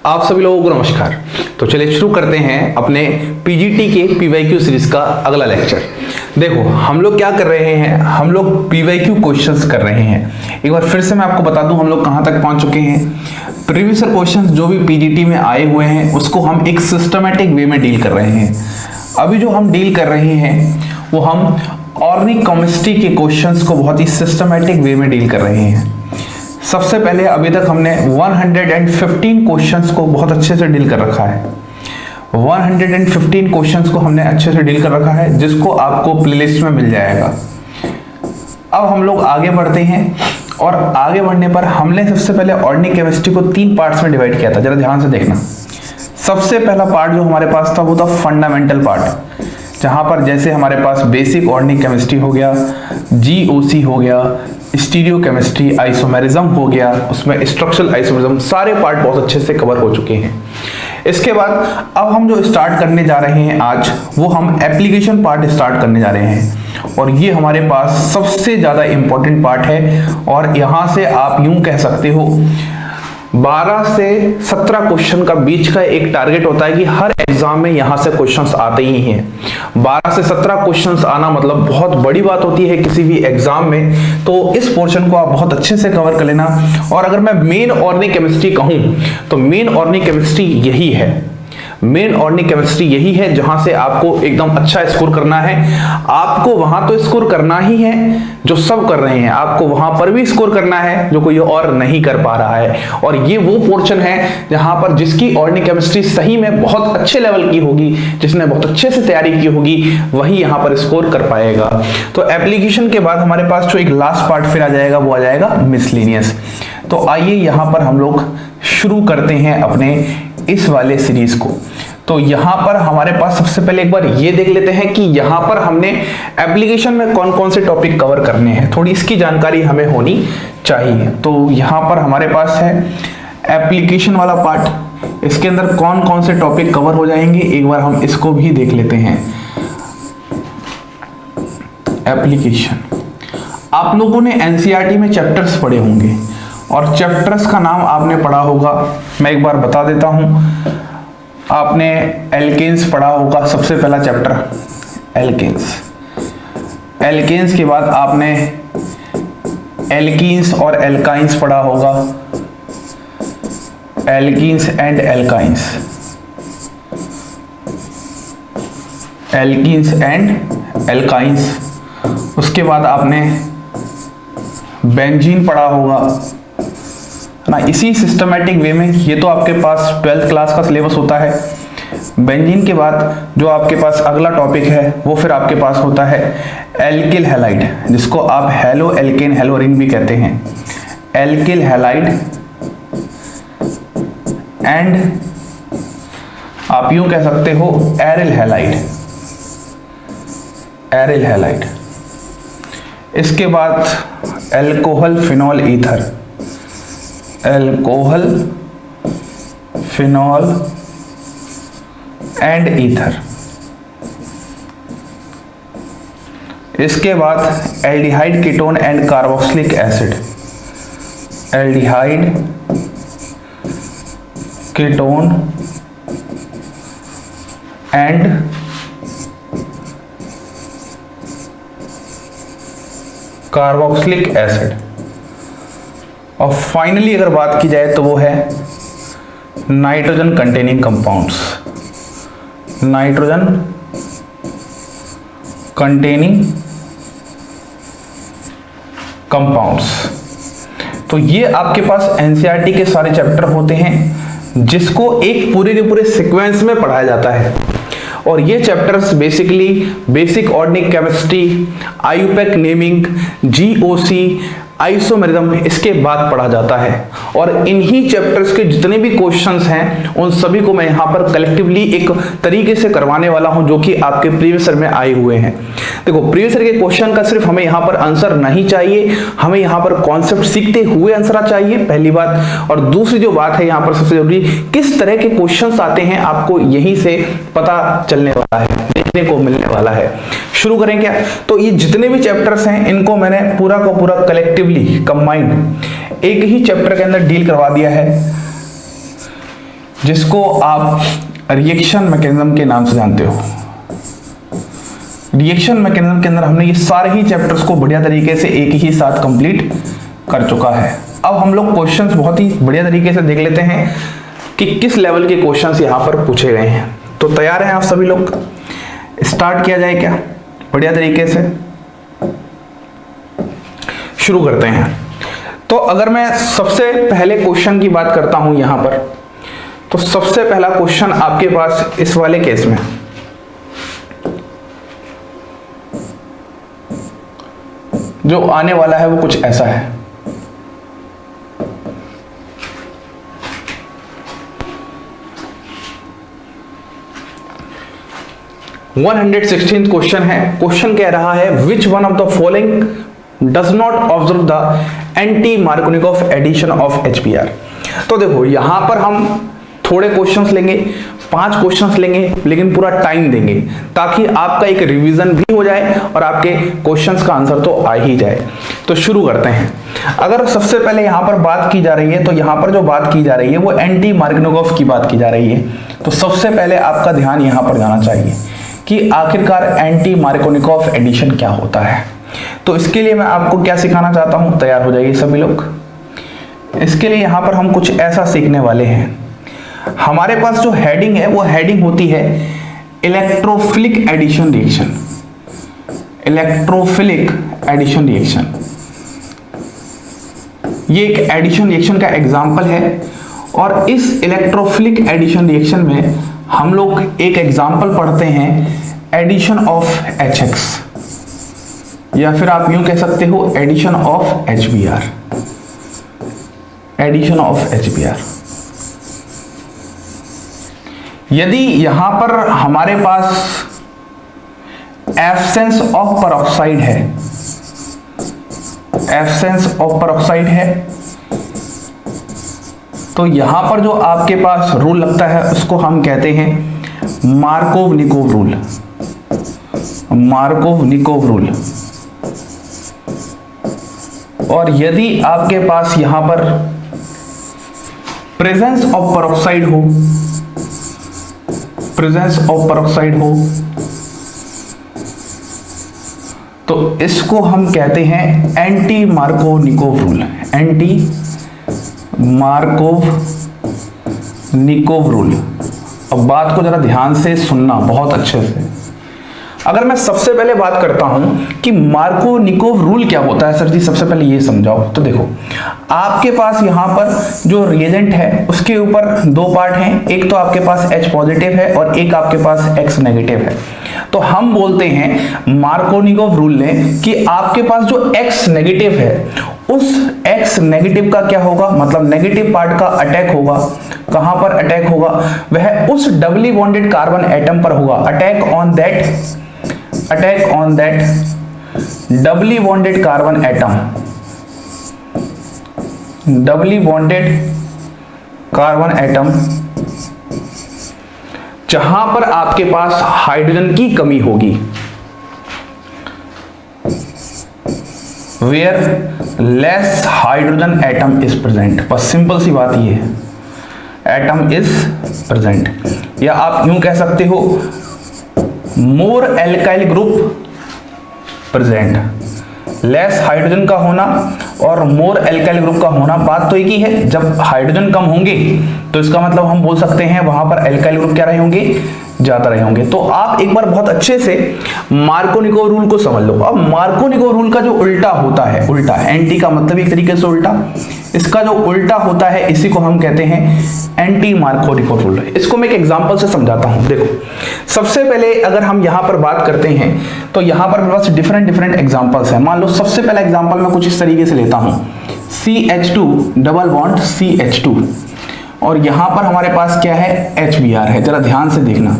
आप सभी लोगों को नमस्कार। तो चलिए शुरू करते हैं अपने पीजीटी के पीवाईक्यू सीरीज का अगला लेक्चर। देखो हम लोग क्या कर रहे हैं, हम लोग पीवाईक्यू क्वेश्चंस कर रहे हैं। एक बार फिर से मैं आपको बता दूं हम लोग कहां तक पहुंच चुके हैं। प्रीवियस क्वेश्चंस जो भी पीजीटी में आए हुए हैं उसको हम एक सिस्टमेटिक वे में डील कर रहे हैं। अभी जो हम डील कर रहे हैं वो हम ऑर्गेनिक केमिस्ट्री के क्वेश्चंस को बहुत ही सिस्टमेटिक वे में डील कर रहे हैं। सबसे पहले अभी तक हमने 115 क्वेश्चंस को बहुत अच्छे से डील कर रखा है। 115 क्वेश्चंस को हमने अच्छे से डील कर रखा है, जिसको आपको प्लेलिस्ट में मिल जाएगा। अब हम लोग आगे बढ़ते हैं और आगे बढ़ने पर हमने सबसे पहले ऑर्गेनिक केमिस्ट्री को 3 पार्ट्स में डिवाइड किया था। जरा ध्यान से देखना। सबसे पहला पार्ट जो हमारे पास था वो था फंडामेंटल पार्ट, जहां पर जैसे हमारे पास बेसिक ऑर्गेनिक केमिस्ट्री हो गया, जीओसी हो गया, स्टीरियो केमिस्ट्री, आइसोमेरिज्म हो गया, उसमें स्ट्रक्चरल आइसोमेरिज्म, सारे पार्ट बहुत अच्छे से कवर हो चुके हैं। इसके बाद अब हम जो स्टार्ट करने जा रहे हैं आज, वो हम एप्लीकेशन पार्ट स्टार्ट करने जा रहे हैं और ये हमारे पास सबसे ज्यादा इंपॉर्टेंट पार्ट है। और यहां से आप यूं कह सकते हो 12 से 17 क्वेश्चन का बीच का एक टारगेट होता है कि हर एग्जाम में यहां से क्वेश्चंस आते ही हैं। 12 से 17 क्वेश्चंस आना मतलब बहुत बड़ी बात होती है किसी भी एग्जाम में। तो इस पोर्शन को आप बहुत अच्छे से कवर कर लेना। और अगर मैं मेन ऑर्गेनिक केमिस्ट्री कहूं तो मेन ऑर्गेनिक केमिस्ट्री यही है। मेन ऑर्गेनिक केमिस्ट्री यही है जहां से आपको एकदम अच्छा स्कोर करना है। आपको वहां तो स्कोर करना ही है जो सब कर रहे हैं, आपको वहां पर भी स्कोर करना है जो कोई और नहीं कर पा रहा है। और ये वो पोर्शन है जहां पर जिसकी ऑर्गेनिक केमिस्ट्री सही में बहुत अच्छे लेवल की होगी, जिसने बहुत अच्छे से तैयारी की होगी, वही यहां पर स्कोर कर पाएगा। तो एप्लीकेशन के बाद हमारे पास जो एक लास्ट पार्ट फिर आ जाएगा वो आ जाएगा मिसलेनियस। तो आइए यहां पर हम लोग शुरू करते हैं अपने इस वाले सीरीज को। तो यहां पर हमारे पास सबसे पहले एक बार ये देख लेते हैं कि यहां पर हमने एप्लीकेशन में कौन कौन से टॉपिक कवर करने हैं, थोड़ी इसकी जानकारी हमें होनी चाहिए। तो यहां पर हमारे पास है एप्लीकेशन वाला पार्ट, इसके अंदर कौन कौन से टॉपिक कवर हो जाएंगे एक बार हम इसको भी देख लेते हैं। एप्लीकेशन, आप लोगों ने एनसीईआरटी में चैप्टर्स पढ़े होंगे और चैप्टर्स का नाम आपने पढ़ा होगा, मैं एक बार बता देता हूं। आपने एल्केन्स पढ़ा होगा, सबसे पहला चैप्टर एल्केन्स। एल्केन्स के बाद आपने एल्कीन्स और एल्काइंस पढ़ा होगा, alkenes and alkynes, alkenes and alkynes. उसके बाद आपने बेंजीन पढ़ा होगा ना। इसी सिस्टमैटिक वे में, ये तो आपके पास 12th क्लास का सिलेबस होता है। बेंजीन के बाद जो आपके पास अगला टॉपिक है वो फिर आपके पास होता है एल्किल हैलाइड, जिसको आप हेलो एल्केन हेलोरिन भी कहते हैं। एल्किल हैलाइड एंड आप यूं कह सकते हो एरिल हैलाइड, एरिल हैलाइड। इसके बाद alcohol phenol ether, alcohol phenol and ether. इसके बाद aldehyde ketone and carboxylic acid, aldehyde ketone and carboxylic acid. और फाइनली अगर बात की जाए तो वो है nitrogen containing compounds, nitrogen containing compounds. तो ये आपके पास एनसीईआरटी के सारे चैप्टर होते हैं जिसको एक पूरे के पूरे सीक्वेंस में पढ़ाया जाता है। और ये chapters basically basic organic chemistry, IUPAC naming, GOC, isomerism इसके बाद पढ़ा जाता है। और इन्हीं चैप्टर्स के जितने भी क्वेश्चंस हैं उन सभी को मैं यहाँ पर कलेक्टिवली एक तरीके से करवाने वाला हूँ जो कि आपके प्रीवियस ईयर में आए हुए हैं। देखो प्रीवियस ईयर के क्वेश्चन का सिर्फ हमें यहाँ पर आंसर नहीं चाहिए, हमें यहाँ पर कॉन्सेप्ट सीखते हुए आंसर चाहिए, पहली बात। और दूसरी जो बात है यहाँ पर सबसे जरूरी, किस तरह के क्वेश्चन आते हैं आपको यहीं से पता चलने वाला है, देखने को मिलने वाला है। शुरू करें क्या? तो ये जितने भी चैप्टर्स हैं इनको मैंने पूरा का पूरा कलेक्टिवली कंबाइंड एक ही चैप्टर के अंदर डील करवा दिया है। जिसको आप रिएक्शन मैकेनिज्म के नाम से जानते हो। रिएक्शन मैकेनिज्म के अंदर हमने ये सारे ही चैप्टर्स को बढ़िया तरीके से एक ही साथ कंप्लीट कर चुका है। अब हम लोग क्वेश्चंस बहुत ही बढ़िया तरीके से देख लेते हैं कि किस लेवल के क्वेश्चंस यहाँ पर पूछे गए हैं। तो तैयार हैं आप सभी लोग? स्टार्ट किया जाए क्या? बढ़िया तरीके से शुरू करते हैं। तो अगर मैं सबसे पहले क्वेश्चन की बात करता हूं यहां पर, तो सबसे पहला क्वेश्चन आपके पास इस वाले केस में जो आने वाला है वो कुछ ऐसा है। वन 116th क्वेश्चन है। क्वेश्चन कह रहा है which one of the following does not observe the anti Markovnikov addition of HBr। तो देखो यहां पर हम थोड़े क्वेश्चंस लेंगे, 5 क्वेश्चंस लेंगे, लेकिन पूरा टाइम देंगे ताकि आपका एक रिवीजन भी हो जाए और आपके क्वेश्चंस का आंसर तो आ ही जाए। तो शुरू करते हैं। अगर सबसे पहले यहां पर बात की जा रही है तो यहां पर जो बात की जा रही है वो एंटी मार्कोनिकॉफ की बात की जा रही है। तो सबसे पहले आपका ध्यान यहां पर जाना चाहिए कि आखिरकार एंटी मार्कोनिकॉफ एडिशन क्या होता है। तो इसके लिए मैं आपको क्या सिखाना चाहता हूं, तैयार हो जाइए सभी लोग। इसके लिए यहां पर हम कुछ ऐसा सीखने वाले हैं। हमारे पास जो हेडिंग है वो हेडिंग होती है electrophilic addition reaction. Electrophilic addition reaction ये एक एडिशन रिएक्शन का एग्जांपल है और इस इलेक्ट्रोफिलिक एडिशन रिएक्शन में हम लोग एक एग्जांपल पढ़ते हैं एडिशन ऑफ HX, या फिर आप यूं कह सकते हो addition of HBr। Addition of HBr। यदि यहां पर हमारे पास एब्सेंस ऑफ पेरोक्साइड है, एब्सेंस ऑफ पेरोक्साइड है, तो यहां पर जो आपके पास रूल लगता है उसको हम कहते हैं मार्कोव-निकोव रूल। मार्कोव-निकोव रूल। और यदि आपके पास यहां पर प्रेजेंस ऑफ पेरोक्साइड हो, प्रेजेंस ऑफ पेरोक्साइड हो, तो इसको हम कहते हैं anti Markovnikov rule. Anti Markovnikov rule. अब बात को जरा ध्यान से सुनना बहुत अच्छे से। अगर मैं सबसे पहले बात करता हूं कि मार्कोव-निकोव रूल क्या होता है, सर जी सबसे पहले ये समझाओ। तो देखो आपके पास यहां पर जो रिएजेंट है उसके ऊपर 2 पार्ट हैं, एक तो आपके पास H पॉजिटिव है और एक आपके पास X नेगेटिव है। तो हम बोलते हैं मार्कोव-निकोव रूल ने कि आपके पास जो X नेगेटिव है उस X नेगेटिव का क्या होगा, मतलब नेगेटिव पार्ट का अटैक होगा। कहां पर अटैक होगा? वह उस डबली बॉन्डेड कार्बन एटम पर होगा। Attack on that doubly bonded carbon atom, doubly bonded carbon atom जहां पर आपके पास हाइड्रोजन की कमी होगी। Where less hydrogen atom is present. बस सिंपल सी बात ये है, एटम इज प्रेजेंट, या आप यूं कह सकते हो more alkyl group present. Less hydrogen का होना और मोर एल्काइल ग्रुप का होना बात तो एक ही है। जब हाइड्रोजन कम होंगे तो इसका मतलब हम बोल सकते हैं वहां पर एल्काइल ग्रुप क्या रहे होंगे, ज्यादा रहे होंगे। तो आप एक बार बहुत अच्छे से मार्कोव-निकोव रूल को समझ लो। अब मार्कोव-निकोव रूल का जो उल्टा होता है, उल्टा एंटी का मतलब एक तरीके से उल्टा, इसका जो उल्टा होता है इसी को हम कहते हैं एंटी मार्कोव-निकोव रूल। इसको मैं एक एग्जांपल से समझाता हूं। देखो सबसे पहले अगर हम यहां पर बात करते हैं तो यहां पर मेरे पास डिफरेंट एग्जांपल्स हैं। मान लो सबसे पहला एग्जांपल मैं कुछ इस तरीके से लेता हूं, CH2 डबल बॉन्ड CH2, और यहां पर हमारे पास क्या है, HBr है। जरा ध्यान से देखना,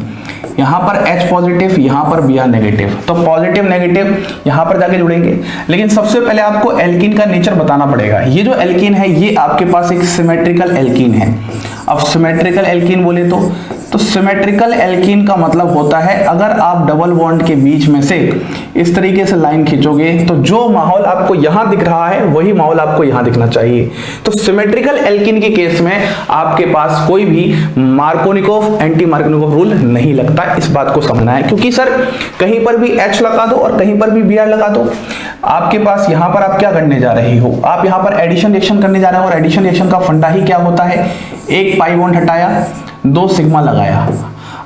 यहां पर H पॉजिटिव, यहां पर Br नेगेटिव, तो पॉजिटिव नेगेटिव यहां पर जाके जुड़ेंगे। लेकिन सबसे पहले आपको एल्कीन का नेचर बताना पड़ेगा। ये जो एल्कीन है ये आपके पास एक सिमेट्रिकल एल्कीन है। अब सिमेट्रिकल एल्कीन बोले तो सिमेट्रिकल एल्कीन का मतलब होता है अगर आप डबल बॉन्ड के बीच में से इस तरीके से लाइन खींचोगे तो जो माहौल आपको यहां दिख रहा है वही माहौल आपको यहां दिखना चाहिए। तो सिमेट्रिकल एल्कीन के केस में आपके पास कोई भी मार्कोनिकोव एंटी मार्कोनिकोव रूल नहीं लगता। इस बात को समझना है, क्योंकि सर कहीं पर भी H लगा दो और कहीं पर भी Br लगा दो, आपके पास यहां पर आप क्या करने जा रहे हो, आप यहां पर एडिशन रिएक्शन करने जा रहे हो। और एडिशन रिएक्शन का फंडा ही क्या होता है, एक पाई बॉन्ड हटाया, 2 सिग्मा लगाया।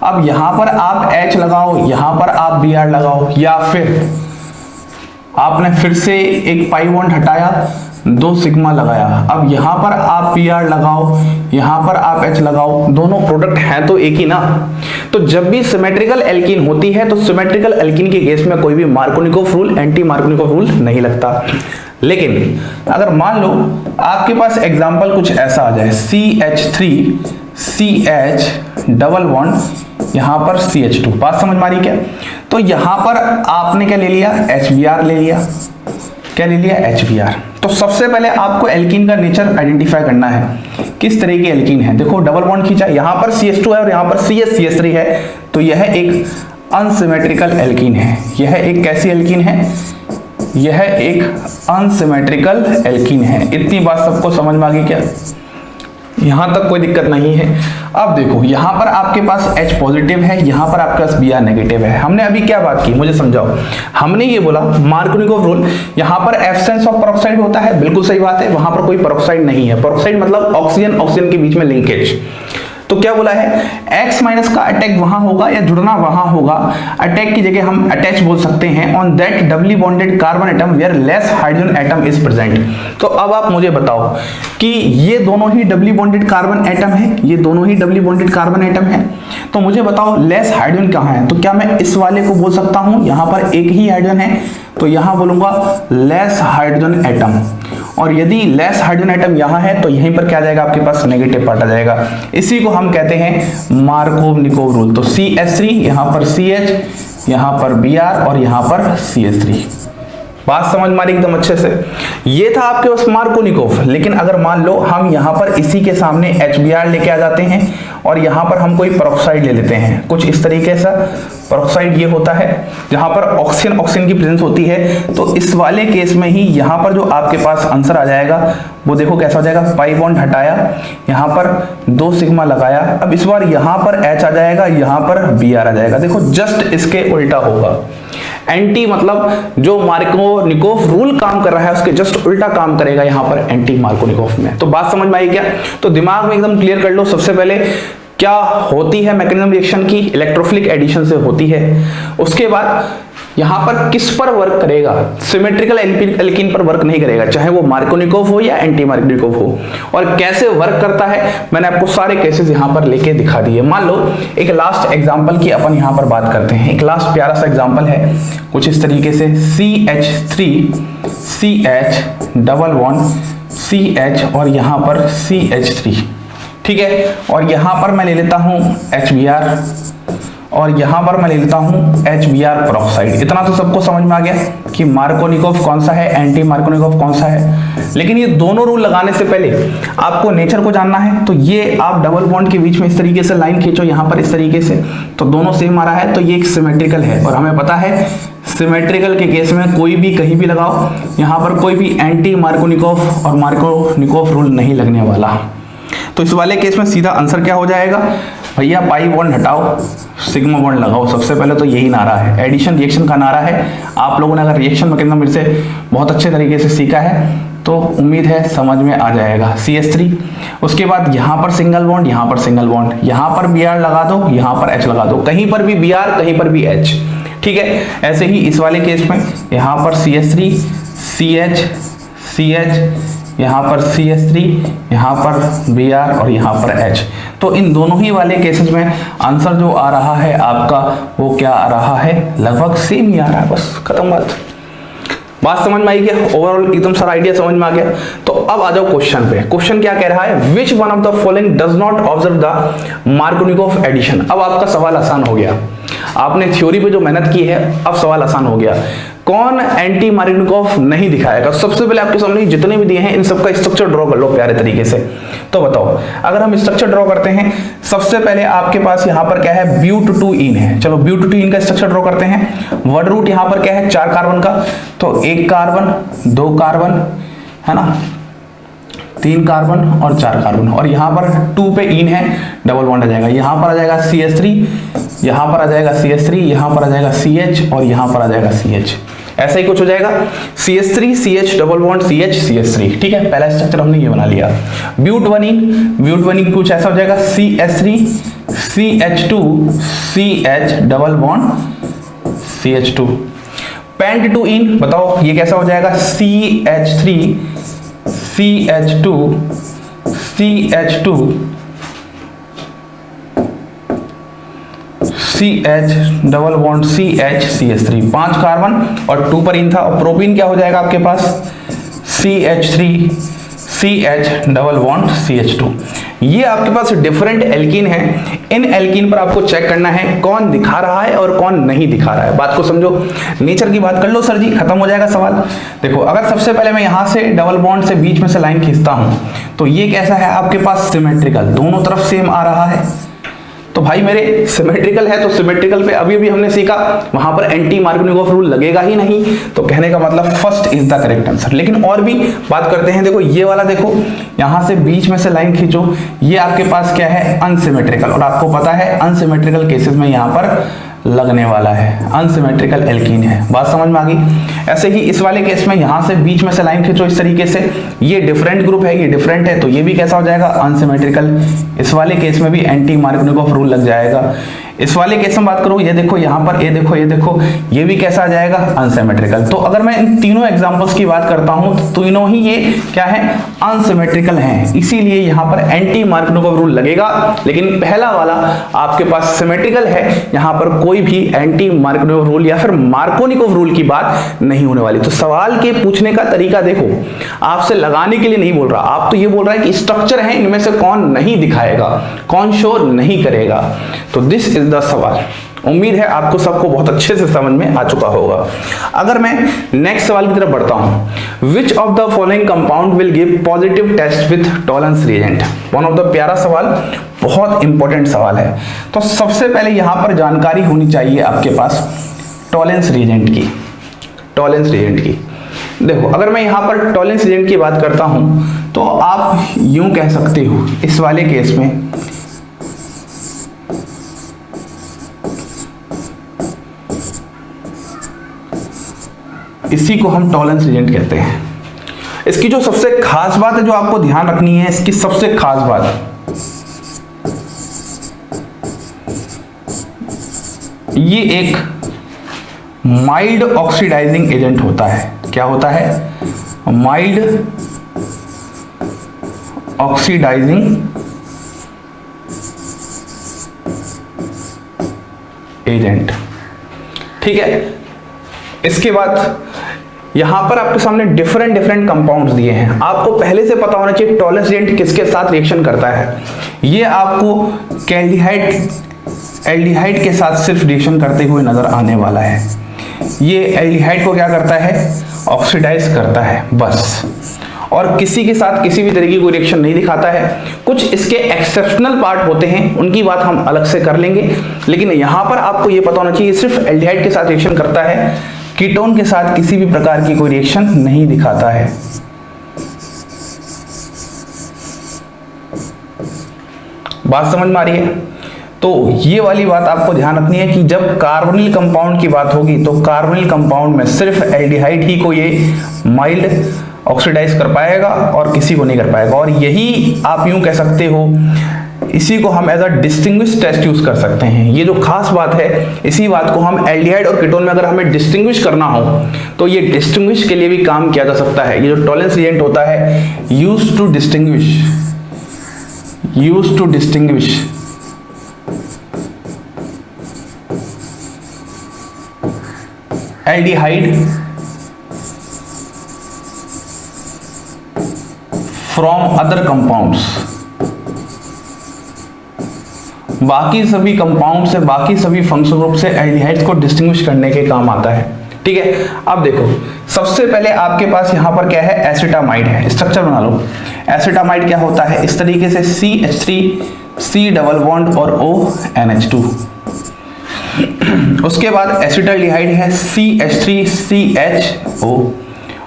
अब यहां पर आप H लगाओ, यहां पर आप Br लगाओ, या फिर आपने फिर से एक पाई बॉन्ड हटाया, 2 सिग्मा लगाया। अब यहां पर आप Br लगाओ, यहां पर आप H लगाओ, दोनों प्रोडक्ट हैं तो एक ही ना। तो जब भी सिमेट्रिकल एल्कीन होती है तो सिमेट्रिकल एल्कीन के केस में कोई भी Markovnikov rule anti Markovnikov rule नहीं लगता। लेकिन अगर मान लो आपके पास एग्जांपल कुछ ऐसा आ जाए, CH3 CH डबल बॉन्ड यहां पर CH2, बात समझ मारी क्या। तो यहां पर आपने क्या ले लिया, HBr ले लिया। क्या ले लिया, HBr। तो सबसे पहले आपको एल्कीन का नेचर आइडेंटिफाई करना है, किस तरह की एल्कीन है। देखो डबल बॉन्ड खींचा, यहां पर CH2 है और यहां पर CH3 है, तो यह एक अनसिमेट्रिकल एल्कीन है। यह एक कैसी एल्कीन है, यह एक अनसिमेट्रिकल एल्कीन है। इतनी बात सबको समझ में आ गई क्या, यहां तक कोई दिक्कत नहीं है। अब देखो यहां पर आपके पास H पॉजिटिव है, यहां पर आपके पास Br नेगेटिव है। हमने अभी क्या बात की, मुझे समझाओ। हमने ये बोला मार्कोनिकोव रूल, यहां पर एब्सेंस ऑफ पेरोक्साइड होता है, बिल्कुल सही बात है, वहां पर कोई पेरोक्साइड नहीं है। पेरोक्साइड मतलब ऑक्सीजन ऑक्सीजन के बीच में लिंकेज। तो क्या बोला है, X माइनस का अटैक वहां होगा या जुड़ना वहां होगा, अटैक की जगह हम अटैच बोल सकते हैं, on that doubly bonded carbon atom where less hydrogen atom is present. तो अब आप मुझे बताओ कि ये दोनों ही डबली बॉन्डेड कार्बन एटम है, ये दोनों ही डबली बॉन्डेड कार्बन एटम है, तो मुझे बताओ लेस हाइड्रोजन कहां है। तो क्या मैं इस वाले को बोल सकता हूं, यहां पर एक ही हाइड्रोजन है, तो यहां बोलूंगा लेस हाइड्रोजन एटम। और यदि लेस हाइड्रोजन एटम यहां है तो यहीं पर क्या आ जाएगा, आपके पास नेगेटिव पार्ट आ जाएगा। इसी को हम कहते हैं मार्कोनिकोव रूल। तो CH3 यहां पर CH, यहां पर Br और यहां पर CH3। बात समझ मारी एकदम अच्छे से। ये था आपके पास मार्कोनिकोव। लेकिन अगर मान लो हम यहां पर इसी के सामने HBr लेके आ जाते हैं और यहां पर हम कोई पेरोक्साइड ले लेते हैं, कुछ इस तरीके से। पेरोक्साइड ये होता है जहां पर ऑक्सीजन ऑक्सीजन की प्रेजेंस होती है। तो इस वाले केस में ही यहां पर जो आपके पास आंसर आ जाएगा वो देखो कैसा हो जाएगा, पाई बॉन्ड हटाया, यहां पर 2 सिग्मा लगाया। अब इस बार यहां पर H आ जाएगा, यहां पर Br आ जाएगा। देखो जस्ट इसके उल्टा होगा। एंटी मतलब जो मार्कोनिकोव रूल काम कर रहा है उसके जस्ट उल्टा काम करेगा यहां पर एंटी मार्कोनिकोव में। तो बात समझ में आई क्या। तो दिमाग में एकदम क्लियर कर लो। सबसे पहले क्या होती है मैकेनिज्म रिएक्शन की, इलेक्ट्रोफिलिक एडिशन से होती है। उसके बाद यहां पर किस पर वर्क करेगा, सिमेट्रिकल एल्कीन पर वर्क नहीं करेगा, चाहे वो मार्कोनिकोव हो या एंटी मार्कोनिकोव हो। और कैसे वर्क करता है मैंने आपको सारे केसेस यहां पर लेके दिखा दिए। मान लो एक लास्ट एग्जांपल की अपन यहां पर बात करते हैं। एक लास्ट प्यारा सा एग्जांपल है कुछ इस तरीके से, CH3 CH double bond CH और यहां पर CH3, ठीक है। और यहां पर मैं ले लेता हूं HBr और यहां पर मैं ले लेता हूं HBr पेरोक्साइड। इतना तो सबको समझ में आ गया कि मार्कोनिकोव कौन सा है, एंटी मार्कोनिकोव कौन सा है। लेकिन ये दोनों रूल लगाने से पहले आपको नेचर को जानना है। तो ये आप डबल बॉन्ड के बीच में इस तरीके से लाइन खींचो यहां पर इस तरीके से, तो दोनों सेम आ रहा है, तो ये एक सिमेट्रिकल है। और हमें पता है सिमेट्रिकल के केस में कोई भी कहीं भी लगाओ, यहां पर कोई भी एंटी मार्कोनिकोव और मार्कोनिकोव रूल नहीं लगने वाला। तो इस वाले केस में सीधा आंसर क्या हो जाएगा भैया, पाई बॉन्ड हटाओ, सिग्मा बॉन्ड लगाओ। सबसे पहले तो यही नारा है, एडिशन रिएक्शन का नारा है। आप लोगों ने अगर रिएक्शन मैकेनिज्म मेरे से बहुत अच्छे तरीके से सीखा है तो उम्मीद है समझ में आ जाएगा। CH3, उसके बाद यहाँ पर सिंगल बॉन्ड, यहाँ पर सिंगल बॉन्ड, यहाँ पर Br लगा दो, यहाँ पर H लगा दो, कहीं पर भी Br कहीं पर भी H, ठीक है। ऐसे ही इस वाले केस में यहाँ पर CH3 CH CH, यहाँ पर CH3, यहाँ पर Br और यहाँ पर H। तो इन दोनों ही वाले केसेस में आंसर जो आ रहा है आपका वो क्या आ रहा है, लगभग सेम ही आ रहा है, बस खत्म बात समझ में आई क्या। ओवरऑल एकदम सारा आइडिया समझ में आ गया। तो अब आ जाओ क्वेश्चन पे। क्वेश्चन क्या कह रहा है, which one of the following does not observe the Markovnikov addition. अब आपका सवाल आसान हो गया, आपने थ्योरी पे जो मेहनत की है अब सवाल आसान हो गया। कौन एंटी मार्गनिकोव नहीं दिखाएगा? सबसे पहले आपके सामने जितने भी दिए हैं इन सबका स्ट्रक्चर ड्रॉ कर लो प्यारे तरीके से। तो बताओ, अगर हम स्ट्रक्चर ड्रॉ करते हैं, सबसे पहले आपके पास यहां पर क्या है, ब्यूट-टू-ईन है। चलो ब्यूट-टू-ईन का स्ट्रक्चर ड्रॉ करते हैं। वर्ड रूट यहां पर क्या है, 4 कार्बन का, तो 1 कार्बन 2 कार्बन है ना, 3 कार्बन और 4 कार्बन, और यहां पर 2 पे इन है, डबल बॉन्ड आ जाएगा। यहां पर आ जाएगा CH3, यहां पर आ जाएगा CH3, यहां पर आ जाएगा CH और यहां पर आ जाएगा CH। ऐसा ही कुछ हो जाएगा, CH3 CH double bond CH CH3। ठीक है, पहला स्ट्रक्चर हमने ये बना लिया। ब्यूट-1-ईन कुछ ऐसा हो जाएगा, CH3 CH2 CH double bond CH2। पेंट-टू-ईन बताओ ये कैसा हो जाएगा, CH3 CH2 CH2 CH double bond CH CH3, 5 carbon और 2 पर इन था। और प्रोपीन क्या हो जाएगा आपके पास, CH3 CH double bond CH2। ये आपके पास डिफरेंट एल्कीन है। इन एल्कीन पर आपको चेक करना है कौन दिखा रहा है और कौन नहीं दिखा रहा है। बात को समझो, नेचर की बात कर लो सर जी, खत्म हो जाएगा सवाल। देखो, अगर सबसे पहले मैं यहां से डबल बॉन्ड से बीच में से लाइन खींचता हूं तो ये कैसा है आपके पास, सिमेट्रिकल, दोनों तरफ सेम आ रहा है। तो भाई मेरे सिमेट्रिकल है, तो सिमेट्रिकल पे अभी हमने सीखा वहां पर एंटी मार्गनिकोव रूल लगेगा ही नहीं। तो कहने का मतलब first is the correct answer. लेकिन और भी बात करते हैं। देखो ये वाला, देखो यहां से बीच में से लाइन खींचो, ये आपके पास क्या है, अनसिमेट्रिकल, और आपको पता है अनसिमेट्रिकल केसेस में यहां पर लगने वाला है, अनसिमेट्रिकल एल्कीन है। बात समझ में आ गई। ऐसे ही इस वाले केस में यहां से बीच में से लाइन खींचो इस तरीके से, ये डिफरेंट ग्रुप है, ये डिफरेंट है, तो ये भी कैसा हो जाएगा, अनसिमेट्रिकल। इस वाले केस में भी एंटी मार्गनिकोव रूल लग जाएगा। इस वाले केस में बात करूं, ये देखो यहां पर, ये देखो ये भी कैसा आ जाएगा, अनसिमेट्रिकल। तो अगर मैं इन तीनों एग्जांपल्स की बात करता हूं तो तीनों ही ये क्या है, अनसिमेट्रिकल हैं, इसीलिए यहां पर एंटी मार्गनिकोव रूल लगेगा। लेकिन पहला वाला आपके पास सिमेट्रिकल है, यहां पर कोई भी एंटी मार्गनिकोव रूल या फिर मार्कोनिकोव रूल की बात नहीं होने वाली। तो सवाल के पूछने का तरीका देखो, आपसे लगाने के लिए नहीं बोल रहा, आप तो ये बोल रहा है कि स्ट्रक्चर है, इनमें से कौन नहीं दिखाएगा, कौन शो नहीं करेगा। तो दिस इज द सवाल। उम्मीद है आपको सबको बहुत अच्छे से समझ में आ चुका होगा। अगर मैं नेक्स्ट सवाल की तरफ बढ़ता हूं, which of the following compound will give positive test with Tollens reagent. One of the प्यारा सवाल, बहुत इंपॉर्टेंट सवाल है। तो सबसे पहले यहां पर जानकारी होनी चाहिए आपके पास टॉलेंस रिएजेंट की। टॉलेंस रिएजेंट की देखो, अगर मैं यहां पर टॉलेंस रिएजेंट की बात करता हूं तो आप यूं कह सकते हो, इस वाले केस में इसी को हम टॉलेंस रिएजेंट कहते हैं। इसकी जो सबसे खास बात है, जो आपको ध्यान रखनी है, इसकी सबसे खास बात, ये एक माइल्ड ऑक्सीडाइजिंग एजेंट होता है। क्या होता है, माइल्ड ऑक्सीडाइजिंग एजेंट। ठीक है, इसके बाद यहां पर आपके सामने डिफरेंट कंपाउंड्स दिए हैं। आपको पहले से पता होना चाहिए टॉलेंस रिएजेंट किसके साथ रिएक्शन करता है। ये आपको एल्डिहाइड के साथ सिर्फ रिएक्शन करते हुए नजर आने वाला है। ये एल्डिहाइड को क्या करता है, ऑक्सीडाइज करता है बस, और किसी के साथ किसी भी तरीके की कोई रिएक्शन नहीं दिखाता है। कुछ इसके एक्सेप्शनल पार्ट होते हैं, उनकी बात हम अलग से कर लेंगे। लेकिन यहां पर आपको ये पता होना चाहिए सिर्फ एल्डिहाइड के साथ रिएक्शन करता है, कीटोन के साथ किसी भी प्रकार की कोई रिएक्शन नहीं दिखाता है। बात समझ में आ रही है। तो ये वाली बात आपको ध्यान रखनी है कि जब कार्बोनिल कंपाउंड की बात होगी तो कार्बोनिल कंपाउंड में सिर्फ एल्डिहाइड ही को ये माइल्ड ऑक्सीडाइज कर पाएगा और किसी को नहीं कर पाएगा। और यही आप यूं कह सकते हो, इसी को हम as a distinguish test use कर सकते हैं। ये जो खास बात है, इसी बात को हम एल्डिहाइड और कीटोन में अगर हमें डिस्टिंग्विश करना हो तो ये डिस्टिंग्विश के लिए भी काम किया जा सकता है। ये जो टॉलेंस रिएजेंट होता है, use to distinguish aldehyde from other compounds. बाकी सभी कंपाउंड से, बाकी सभी फंक्शनल ग्रुप से एल्डिहाइड्स को डिस्टिंग्विश करने के काम आता है। ठीक है, अब देखो सबसे पहले आपके पास यहाँ पर क्या है, एसिटामाइड है, स्ट्रक्चर बना लो। एसिटामाइड क्या होता है, इस तरीके से CH3 C डबल बॉन्ड और ONH2। उसके बाद एसिटाल्डिहाइड है CH3CHO।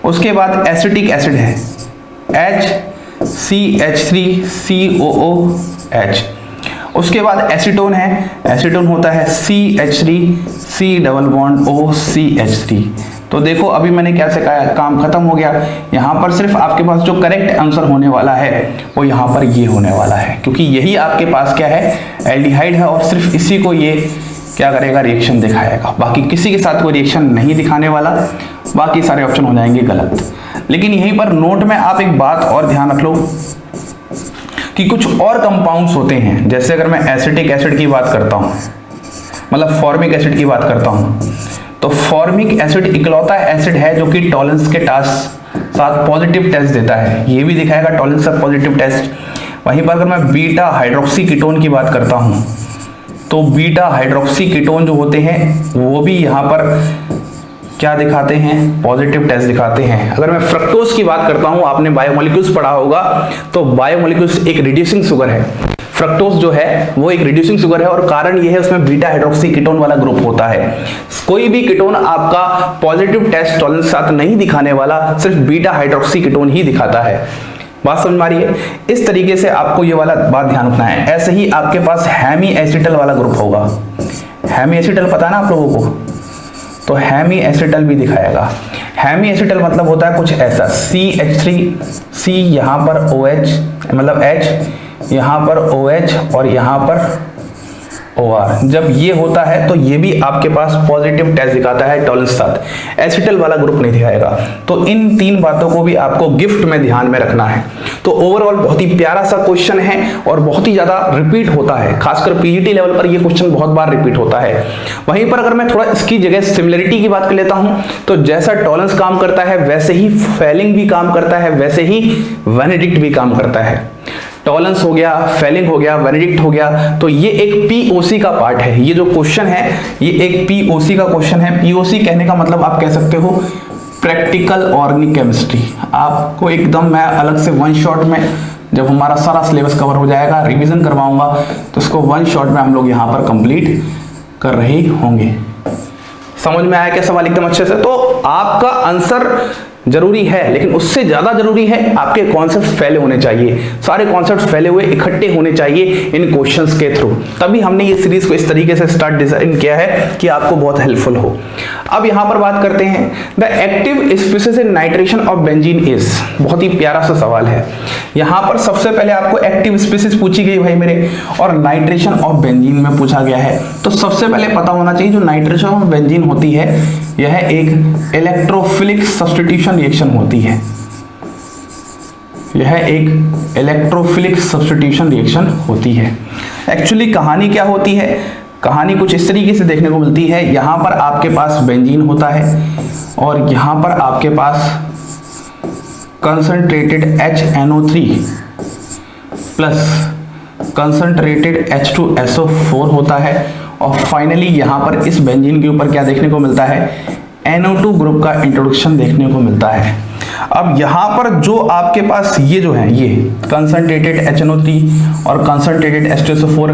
उसके बाद एसिटिक एसिड है HCH3COOH। उसके बाद एसीटोन है, एसीटोन होता है CH3C डबल बॉन्ड OCH3। तो देखो अभी मैंने क्या सिखाया, काम खत्म हो गया। यहाँ पर सिर्फ आपके पास जो करेक्ट आंसर होने वाला है वो यहाँ पर ये होने वाला है, क्योंकि यही आपके पास क्या है, एल्डिहाइड है, और सिर्फ इसी को ये क्या करेगा, रिएक्शन दिखाएगा। बाकी किसी के साथ कोई रिएक्शन नहीं दिखाने वाला, बाकी सारे ऑप्शन हो जाएंगे गलत। लेकिन यहीं पर नोट में आप एक बात और ध्यान रख लो कि कुछ और कंपाउंड्स होते हैं, जैसे अगर मैं एसिटिक एसिड की बात करता हूँ, मतलब फॉर्मिक एसिड की बात करता हूँ, तो फॉर्मिक एसिड इकलौता एसिड है जो कि टॉलरेंस के साथ पॉजिटिव टेस्ट देता है, ये भी दिखाएगा टॉलरेंस का पॉजिटिव टेस्ट। वहीं पर अगर मैं बीटा हाइड्रोक्सी कीटोन की बात करता हूँ, तो बीटा हाइड्रोक्सी कीटोन जो होते हैं वो भी यहाँ पर क्या दिखाते हैं, पॉजिटिव टेस्ट दिखाते हैं। अगर मैं फ्रक्टोज की बात करता हूँ, आपने बायोमोलिक्यूल्स पढ़ा होगा, तो बायोमोलिक्यूल्स एक रिड्यूसिंग शुगर है। फ्रक्टोज जो है वो एक रिड्यूसिंग शुगर है, और कारण ये है उसमें बीटा हाइड्रोक्सी कीटोन वाला ग्रुप होता है। कोई भी कीटोन आपका पॉजिटिव टेस्ट टॉलरेंस के साथ नहीं दिखाने वाला, सिर्फ बीटा हाइड्रोक्सी कीटोन ही दिखाता है। बात समझ में आ रही है? इस तरीके से आपको ये वाला बात ध्यान रखना है। ऐसे ही आपके पास हेमी एसिटल वाला ग्रुप होगा। हेमी एसिटल पता है ना आप लोगों को, तो हेमी एसिटल भी दिखाएगा। हेमी एसिटल मतलब होता है कुछ ऐसा, CH3C यहाँ पर OH मतलब H, यहाँ पर OH और यहाँ पर OR। जब ये होता है तो ये भी आपके पास पॉजिटिव टेस्ट दिखाता है टॉलरेंस के साथ, एसिटल वाला ग्रुप नहीं दिखाएगा। तो इन तीन बातों को भी आपको गिफ्ट में ध्यान में रखना है। तो ओवरऑल बहुत ही प्यारा सा क्वेश्चन है और बहुत ही ज्यादा रिपीट होता है, खासकर पीजीटी लेवल पर ये क्वेश्चन बहुत बार रिपीट होता है। वहीं पर अगर मैं थोड़ा इसकी जगह सिमिलरिटी की बात कर लेता हूं, तो जैसा टॉलरेंस काम करता है वैसे ही फेलिंग भी काम करता है, वैसे ही वेनेडिक्ट भी काम करता है। टॉलरेंस हो गया, फेलिंग हो गया, वेनेडिक्ट हो गया, तो ये एक पीओसी का पार्ट है। ये जो क्वेश्चन है ये एक पीओसी का क्वेश्चन है। पीओसी कहने का मतलब आप कह सकते हो प्रैक्टिकल ऑर्गेनिक केमिस्ट्री। आपको एकदम मैं अलग से वन शॉट में, जब हमारा सारा सिलेबस कवर हो जाएगा, रिवीजन करवाऊंगा, तो इसको वन शॉट में हम लोग यहाँ पर कंप्लीट कर रहे होंगे। समझ में आया क्या सवाल एकदम अच्छे से? तो आपका आंसर जरूरी है, लेकिन उससे ज्यादा जरूरी है आपके कॉन्सेप्ट फैले होने चाहिए। सारे कॉन्सेप्ट फैले हुए इकट्ठे होने चाहिए इन क्वेश्चंस के थ्रू। तभी हमने ये सीरीज को इस तरीके से स्टार्ट डिजाइन किया है कि आपको बहुत हेल्पफुल हो। अब यहाँ पर बात करते हैं, the active species in nitration of benzene is. बहुत ही प्यारा सा सवाल है। यहाँ पर सबसे पहले आपको एक्टिव स्पीशीज पूछी गई भाई मेरे, और नाइट्रेशन ऑफ बेंजीन में पूछा गया है। तो सबसे पहले पता होना चाहिए जो नाइट्रेशन ऑफ बेंजीन होती है, यह एक इलेक्ट्रोफिलिक सब्स्टिट्यूशन रिएक्शन होती है। यह एक इलेक्ट्रोफिलिक सब्स्टिट्यूशन रिएक्शन होती है। एक्चुअली कहानी क्या होती है? कहानी कुछ इस तरीके से देखने को मिलती है। यहाँ पर आपके पास बेंजीन होता है और यहाँ पर आपके पास concentrated HNO3 plus concentrated H2SO4 होता है, और फाइनली यहाँ पर इस बेंजीन के ऊपर क्या देखने को मिलता है, NO2 ग्रुप का इंट्रोडक्शन देखने को मिलता है। अब यहाँ पर जो आपके पास ये जो है, ये कंसंट्रेटेड HNO3 और कंसंट्रेटेड H2SO4,